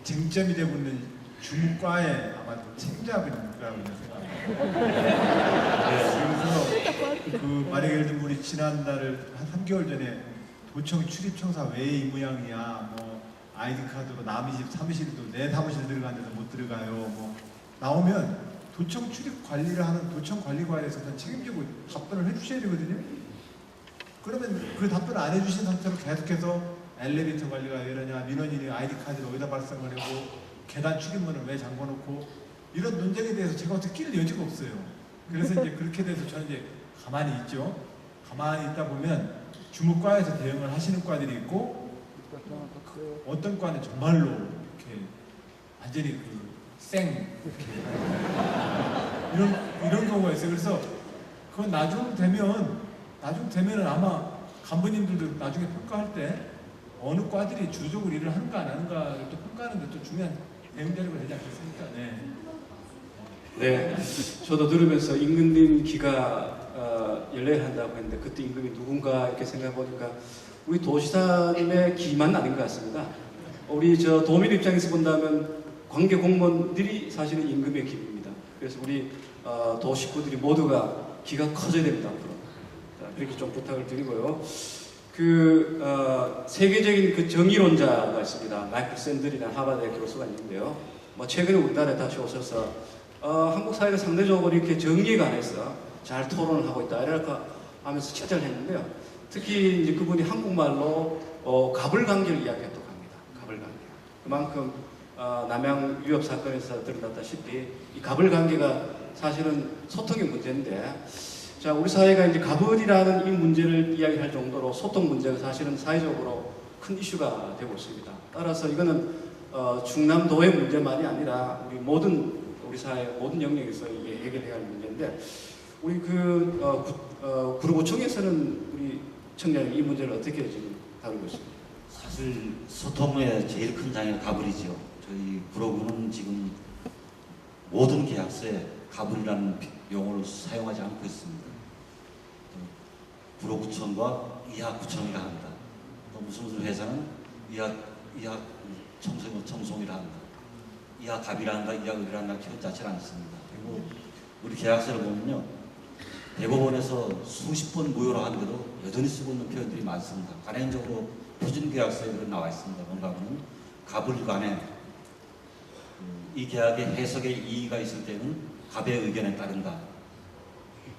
S9: 쟁점이 되고 있는 주무과의 아마 책임자분이라고 생각합니다. 그래서 그 만약에 예를 들면 우리 지난달을 한 3개월 전에 도청 출입청사 왜 이 모양이야 뭐 아이디 카드로 남의 집 사무실도 내 사무실 들어가는데도 못 들어가요 뭐 나오면 도청 출입 관리를 하는 도청 관리과에서 책임지고 답변을 해주셔야 되거든요. 그러면 그 답변을 안 해주신 상태로 계속해서 엘리베이터 관리가 왜 이러냐, 민원인이 아이디 카드를 어디다 발송을 하고 계단 출입문을 왜 잠궈놓고 이런 논쟁에 대해서 제가 어떻게 낄 여지가 없어요. 그래서 이제 그렇게 돼서 저는 이제 가만히 있죠. 가만히 있다 보면 주무과에서 대응을 하시는 과들이 있고 어떤 과는 정말로 이렇게 완전히 이런 경우가 있어요. 그래서 그건 나중 되면은 아마 간부님들도 나중에 평가할 때 어느 과들이 주적으로 일을 하는가 안 하는가를 또 평가하는 게 또 중요한 대응 자료가 되지 않겠습니까?
S1: 네, 저도 들으면서 임금님 귀가 열례한다고 했는데 그때 임금이 누군가 이렇게 생각해 보니까 우리 도지사님의 귀만 아닌 것 같습니다. 우리 저 도민 입장에서 본다면 관계 공무원들이 사실은 임금의 귀입니다. 그래서 우리 도 식구들이 모두가 귀가 커져야 됩니다. 앞으로. 자, 그렇게 좀 부탁을 드리고요. 세계적인 그 정의론자가 있습니다. 마이클 샌들이라는 하버드의 교수가 있는데요. 뭐 최근에 우리나라에 다시 오셔서 한국 사회가 상대적으로 이렇게 정리에 관해서 잘 토론을 하고 있다 이렇게 하면서 취재를 했는데요. 특히 이제 그분이 한국말로 가불관계를 이야기했다고 합니다. 가불관계. 그만큼 남양 위협 사건에서 드러났다시피 이 가불관계가 사실은 소통의 문제인데, 자 우리 사회가 이제 가불이라는 이 문제를 이야기할 정도로 소통 문제가 사실은 사회적으로 큰 이슈가 되고 있습니다. 따라서 이거는 충남도의 문제만이 아니라 우리 사회 모든 영역에서 이게 해결해야 할 문제인데, 우리 구로구청에서는 우리 청년이 이 문제를 어떻게 지금 다루고 있습니까?
S11: 사실 소통의 제일 큰 장애가 가불이죠. 저희 구로구는 지금 모든 계약서에 가불이라는 용어를 사용하지 않고 있습니다. 구로구청과 이하구청이라 한다. 또 무슨 회사는 이하 청송이라 한다. 이하갑이라 한다. 이하급이라 한다. 표현 자체를 안 씁니다. 그리고 우리 계약서를 보면요, 대법원에서 수십 번 무효로 하는데도 여전히 쓰고 있는 표현들이 많습니다. 간행적으로 표준계약서에 그런 나와 있습니다. 뭔가 하면 가불간에 이 계약의 해석에 이의가 있을 때는 갑의 의견에 따른다.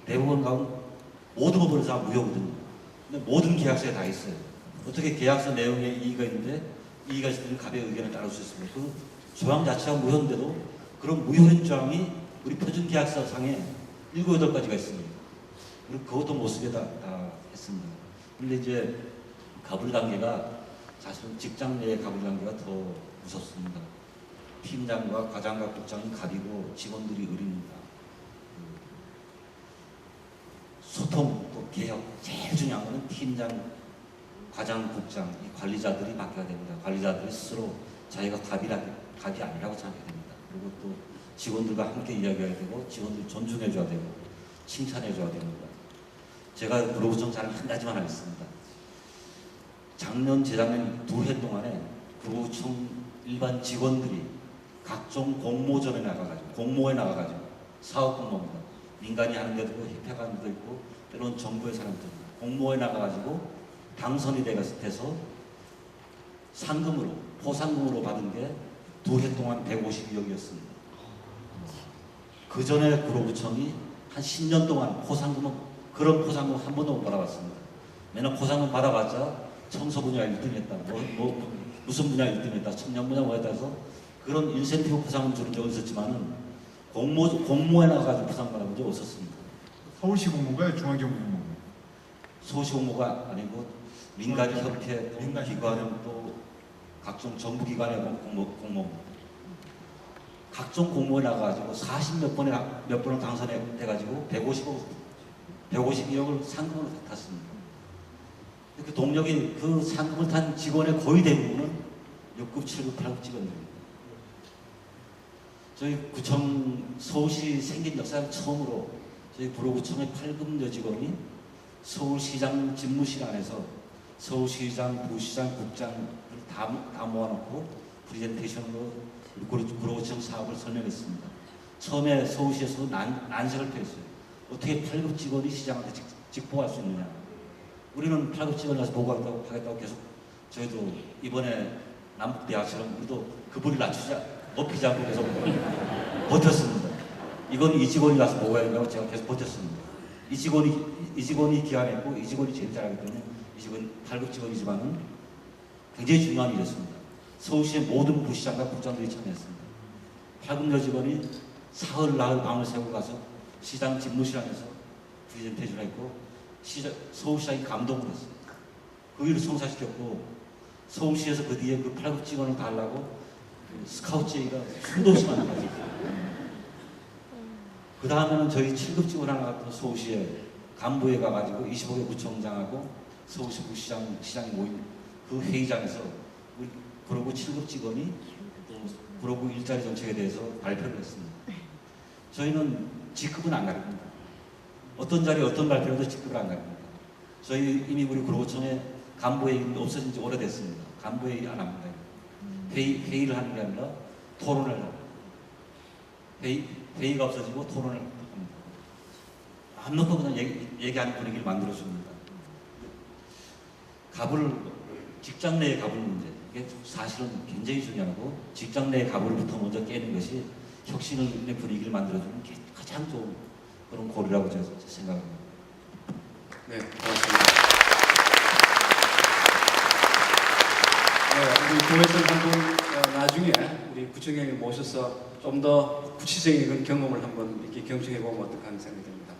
S11: 대부분 가운 모든 법원에서 다 무효거든요. 근데 모든 계약서에 다 있어요. 어떻게 계약서 내용에 이의가 있는데 이의가 있을 때는 갑의 의견에 따를 수 있습니다. 그 조항 자체가 무효인데도 그런 무효인 조항이 우리 표준 계약서 상에 7, 8가지가 있습니다. 그리고 그것도 못 쓰게 다 했습니다. 근데 이제 갑을 관계가 사실은 직장 내의 갑을 관계가 더 무섭습니다. 팀장과 과장과 국장이 갑이고 직원들이 을입니다. 소통 또 개혁 제일 중요한 것은 팀장, 과장, 국장 이 관리자들이 맡겨야 됩니다. 관리자들이 스스로 자기가 갑이 아니라고 생각해야 됩니다. 그리고 또 직원들과 함께 이야기해야 되고 직원들 존중해줘야 되고 칭찬해줘야 됩니다. 제가 구로구청 자랑 한 가지만 하겠습니다. 작년, 재작년 2해 동안에 구로구청 일반 직원들이 각종 공모전에 나가가지고 공모에 나가가지고 사업 공모입니다. 민간이 하는 데도 있고 협회가 하는 데도 있고 때로는 정부에서 하는 데도 있고 공모에 나가가지고 당선이 돼서 상금으로 포상금으로 받은 게 2해 동안 152억이었습니다. 그 전에 구로구청이 한 10년 동안 그런 포상금 한 번도 못 받아봤습니다. 맨날 포상금 받아봤자 청소 분야 1등했다, 무슨 분야 1등했다, 청년 분야 뭐 했다 해서 그런 인센티브 포상금 주는 적은 있었지만은 공모에 나가가지고 포상 받아본 적 없었습니다.
S9: 서울시 공모인가요? 중앙정 공모?
S11: 서울시 공모가 아니고 민간 협회, 기관 또 각종 정부 기관의 공모. 각종 공모에 나가가지고 40몇 번을 당선돼가지고 152억을 상금으로 탔습니다. 그 동력이 그 상금을 탄 직원의 거의 대부분은 6급, 7급, 8급 직원들입니다. 저희 구청 서울시 생긴 역사는 처음으로 저희 구로구청의 8급 여직원이 서울시장 집무실 안에서 서울시장, 부시장, 국장을 다 모아놓고 프레젠테이션으로 구로구청 사업을 설명했습니다. 처음에 서울시에서도 난색을 표했어요. 어떻게 8급 직원이 시장한테 직보할 수 있느냐. 우리는 8급 직원이 가서 보고하겠다고 계속 저희도 이번에 남북대학처럼 우리도 그 부를 높이지 않고 계속 버텼습니다. 이건 이 직원이 가서 보고해야 된다고 제가 계속 버텼습니다. 이 직원이 기한했고 이 직원이 제일 잘하기 때문에 이 직원 8급 직원이지만은 굉장히 중요한 일이었습니다. 서울시의 모든 부시장과 국장들이 참여했습니다. 8급 여직원이 사흘 나흘 밤을 새고 가서 시장 집무실 안에서 프레젠테이션을 했고 서울시장이 감동을 했습니다. 그 일을 성사시켰고 서울시에서 그 뒤에 그 8급 직원을 달라고 스카우트 제의가 수도 없이 만들어졌어요. 그 다음에는 저희 7급 직원 하나 같은 서울시에 간부에 가가지고 25개 구청장하고 서울시 시장이 모인 그 회의장에서 우리 구로구 7급 직원이 또 구로구 일자리 정책에 대해서 발표를 했습니다. 저희는 직급은 안 가립니다. 어떤 자리에 어떤 발표를 해도 직급을 안 가립니다. 저희 이미 우리 구로구청에 간부회의는 없어진 지 오래됐습니다. 간부회의 안 합니다. 회의를 하는 게 아니라 토론을 합니다. 회의가 없어지고 토론을 합니다. 안 놓고 그냥 얘기하는 분위기를 만들어줍니다. 직장 내의 갑을 문제, 이게 사실은 굉장히 중요하고 직장 내의 갑을부터 먼저 깨는 것이 혁신의 분위기를 만들어주는 게 가장 좋은 그런 고리라고 제가 생각합니다.
S1: 네, 고맙습니다. 우리 도매선 한번 나중에 우리 구청장에 모셔서 좀 더 구체적인 그런 경험을 한번 이렇게 경청해 보면 어떨까 하는 생각이 듭니다.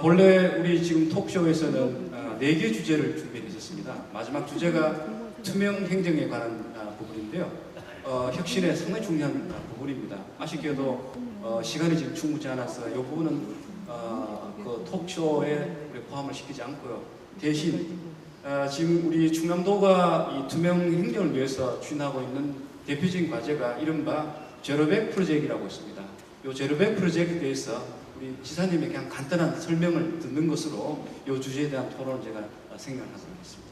S1: 본래 우리 지금 톡쇼에서는 4개 주제를 준비했었습니다. 마지막 주제가 투명 행정에 관한 부분인데요. 혁신의 상당히 중요한 부분입니다. 아쉽게도 시간이 지금 충분치 않아서 이 부분은 그 톡쇼에 우리 포함을 시키지 않고요. 대신 지금 우리 충남도가 이 투명 행정을 위해서 추진하고 있는 대표적인 과제가 이른바 제로백 프로젝트라고 있습니다. 이 제로백 프로젝트에 대해서 우리 지사님의 그냥 간단한 설명을 듣는 것으로 이 주제에 대한 토론을 제가 생각을 하고 있습니다.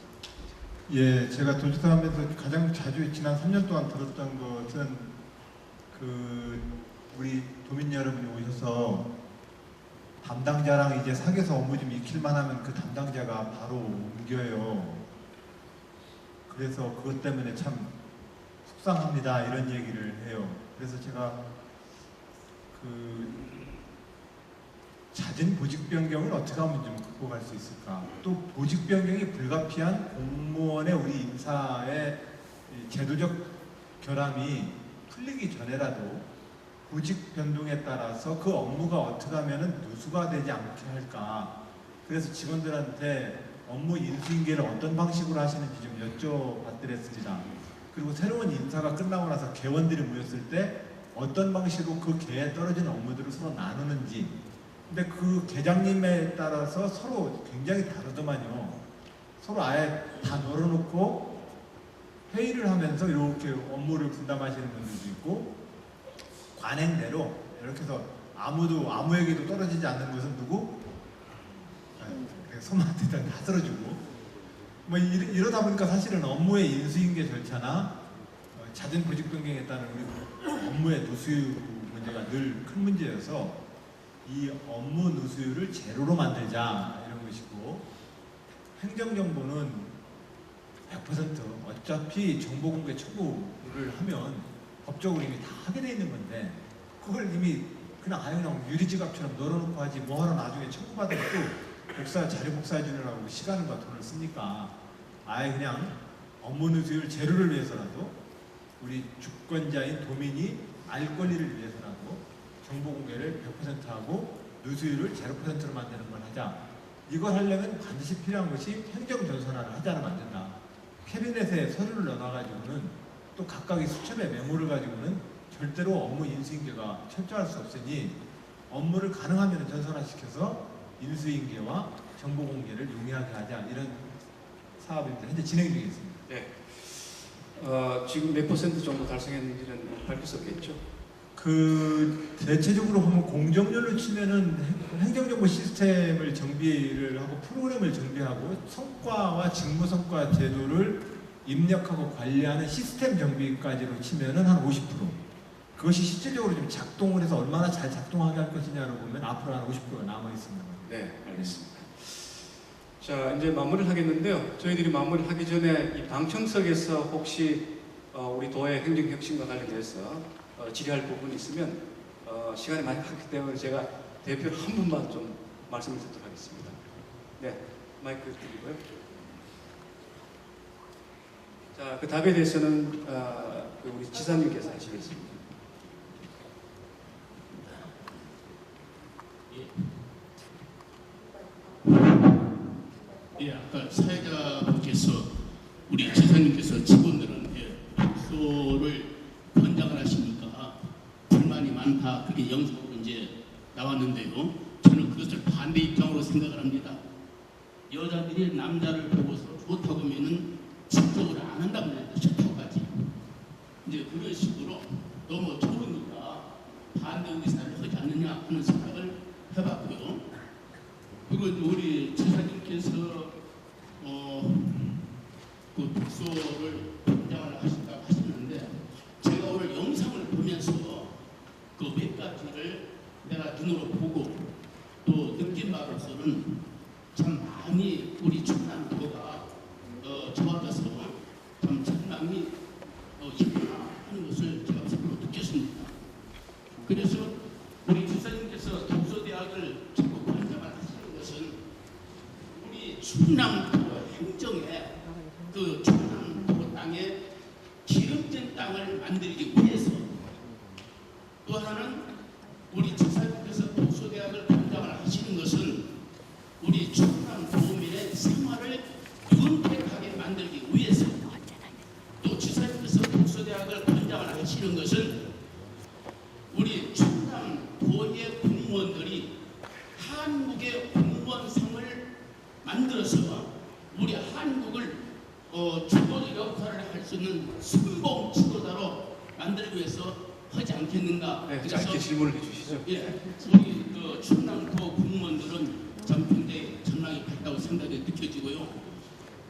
S9: 예, 제가 도지사하면서 가장 자주 지난 3년 동안 들었던 것은 우리 도민 여러분이 오셔서 담당자랑 이제 사귀어서 업무 좀 익힐만 하면 그 담당자가 바로 옮겨요. 그래서 그것 때문에 참 속상합니다. 이런 얘기를 해요. 그래서 제가 그 잦은 보직 변경을 어떻게 하면 좀 극복할 수 있을까? 또 보직 변경이 불가피한 공무원의 우리 인사의 이 제도적 결함이 풀리기 전에라도 보직 변동에 따라서 그 업무가 어떻게 하면 누수가 되지 않게 할까? 그래서 직원들한테 업무 인수인계를 어떤 방식으로 하시는지 좀 여쭤봤더랬습니다. 그리고 새로운 인사가 끝나고 나서 개원들이 모였을 때 어떤 방식으로 그 개에 떨어지는 업무들을 서로 나누는지. 근데 그 계장님에 따라서 서로 굉장히 다르더만요. 서로 아예 다 널어놓고 회의를 하면서 이렇게 업무를 분담하시는 분들도 있고, 관행대로 이렇게 해서 아무에게도 떨어지지 않는 것은 누구? 손한테 다 쓸어주고 뭐 이러다 보니까 사실은 업무의 인수인계 절차나 잦은 보직 변경에 따른 우리 업무의 누수율 문제가 늘 큰 문제여서 이 업무 누수율을 제로로 만들자 이런 것이고, 행정정보는 100% 어차피 정보공개 청구를 하면 법적으로 이미 다 하게 돼 있는 건데, 그걸 이미 그냥 유리지갑처럼 널어놓고 하지 뭐하러 나중에 청구받으면 또 자료 복사해 주느라고 시간과 돈을 씁니까? 아예 그냥 업무 누수율 제로를 위해서라도 우리 주권자인 도민이 알 권리를 위해서라도 정보 공개를 100% 하고 누수율을 0%로 만드는 걸 하자. 이걸 하려면 반드시 필요한 것이 행정전선화를 하지 않으면 안 된다. 캐비넷에 서류를 넣어놔가지고는 또 각각의 수첩의 메모를 가지고는 절대로 업무 인수인계가 철저할 수 없으니 업무를 가능하면 전선화시켜서 인수인계와 정보공개를 용이하게 하자, 이런 사업입니다. 현재 진행 중에 있습니다.
S1: 네. 지금 몇 % 정도 달성했는지는 밝힐 수 없겠죠?
S9: 대체적으로 보면 공정률로 치면은 행정정보 시스템을 정비를 하고 프로그램을 정비하고 성과와 직무 성과 제도를 입력하고 관리하는 시스템 정비까지로 치면은 한 50%. 그것이 실질적으로 좀 작동을 해서 얼마나 잘 작동하게 할 것이냐로 보면 앞으로 한 50%가 남아 있습니다.
S1: 네, 알겠습니다. 자, 이제 마무리를 하겠는데요. 저희들이 마무리를 하기 전에 이 방청석에서 혹시 우리 도의 행정혁신과 관련해서 질의할 부분이 있으면 시간이 많이 갔기 때문에 제가 대표로 한 분만 좀 말씀을 드리도록 하겠습니다. 네, 마이크 드리고요. 자, 그 답에 대해서는 우리 지사님께서 하시겠습니다.
S15: 예, 아까 사회자분께서 우리 지사님께서 직원들한테 독소를 권장을 하시니까 불만이 많다, 그게 영상으로 이제 나왔는데요. 저는 그것을 반대 입장으로 생각을 합니다. 여자들이 남자를 보고서 좋다고 하면은 직접으로 안 한다고 합니다. 싫다고까지. 이제 그런 식으로 너무 좋으니까 반대 의사를 하지 않느냐 하는 생각을 해봤고요. 그리고 우리 지사님께서 그 독소를 권장을 하신다고 하시는데, 제가 오늘 영상을 보면서 그 몇 가지를 내가 눈으로 보고 또 느낀 바로서는 참 많이 우리 충남도가 좋아져서 참 전망이 있구나 하는 것을 제가 스스로 느꼈습니다. 그래서 우리 지사님께서 독서대학을 자꾸 권장을 하시는 것은 우리 충남도 행정에 그 충남도 땅에 기름진 땅을 만들기 위해서, 또 하나는 우리 지사님께서 독서대학을 권장을 하시는 것은 우리 충남도민의 생활을 윤택하게 만들기 위해서, 또 지사님께서 독서대학을 권장을 하시는 것은 우리 충남도의 공무원들이 한국의 공무원상을 만들어서 우리 한국을 주도적 역할을 할 수 있는 순봉 지도자로 만들기 위해서 하지 않겠는가.
S1: 네, 짧게 질문을 해주시죠.
S15: 예, 우리 그 충남도 공무원들은 참 굉장히 전망이 밝다고 생각이 느껴지고요.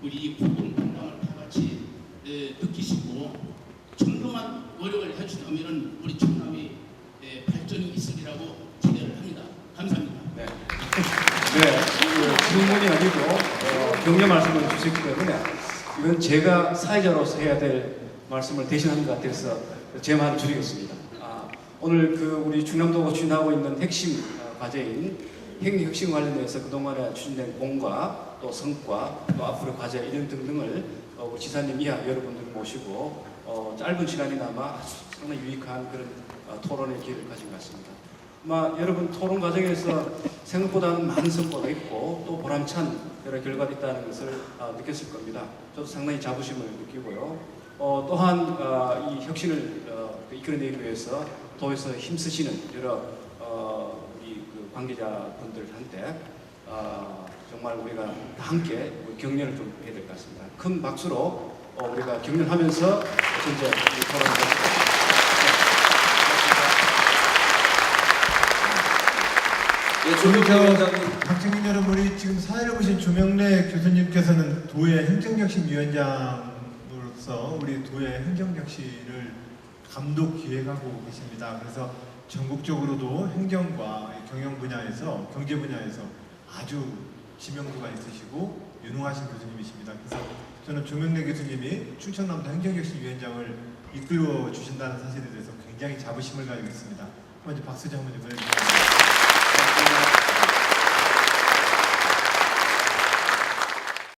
S15: 우리 이 공공분담을 다 같이 느끼시고 정도만 노력을 해주다면 우리 충남이 발전이 있으리라고 기대를 합니다. 감사합니다.
S1: 네. 네, 질문이 아니고 격려 말씀을 주셨기 때문에 이건 제가 사회자로서 해야 될 말씀을 대신하는 것 같아서 제 말을 줄이겠습니다. 오늘 그 우리 충남도가 추진하고 있는 핵심 과제인 행정혁신 관련해서 그동안에 추진된 공과 또 성과 또 앞으로 과제 이런 등등을 우리 지사님 이하 여러분들 모시고 짧은 시간이나마 상당히 유익한 그런 토론의 기회를 가진 것 같습니다. 아마 여러분 토론 과정에서 생각보다는 많은 성과가 있고 또 보람찬 여러 결과가 있다는 것을 느꼈을 겁니다. 저도 상당히 자부심을 느끼고요. 또한 이 혁신을 이끌어내기 위해서 도에서 힘쓰시는 여러 우리 그 관계자분들한테 정말 우리가 다 함께 격려를 좀 해야 될 것 같습니다. 큰 박수로 우리가 격려하면서 현재 이 토론을 하겠습니다.
S9: 박정희 여러분이 지금 사회를 보신 조명래 교수님께서는 도의 행정혁신위원장으로서 우리 도의 행정혁신을 감독 기획하고 계십니다. 그래서 전국적으로도 행정과 경영 분야에서 경제 분야에서 아주 지명도가 있으시고 유능하신 교수님이십니다. 그래서 저는 조명래 교수님이 충청남도 행정혁신위원장을 이끌어 주신다는 사실에 대해서 굉장히 자부심을 가지고 있습니다. 먼저 박수 좀 한번 보내주세요.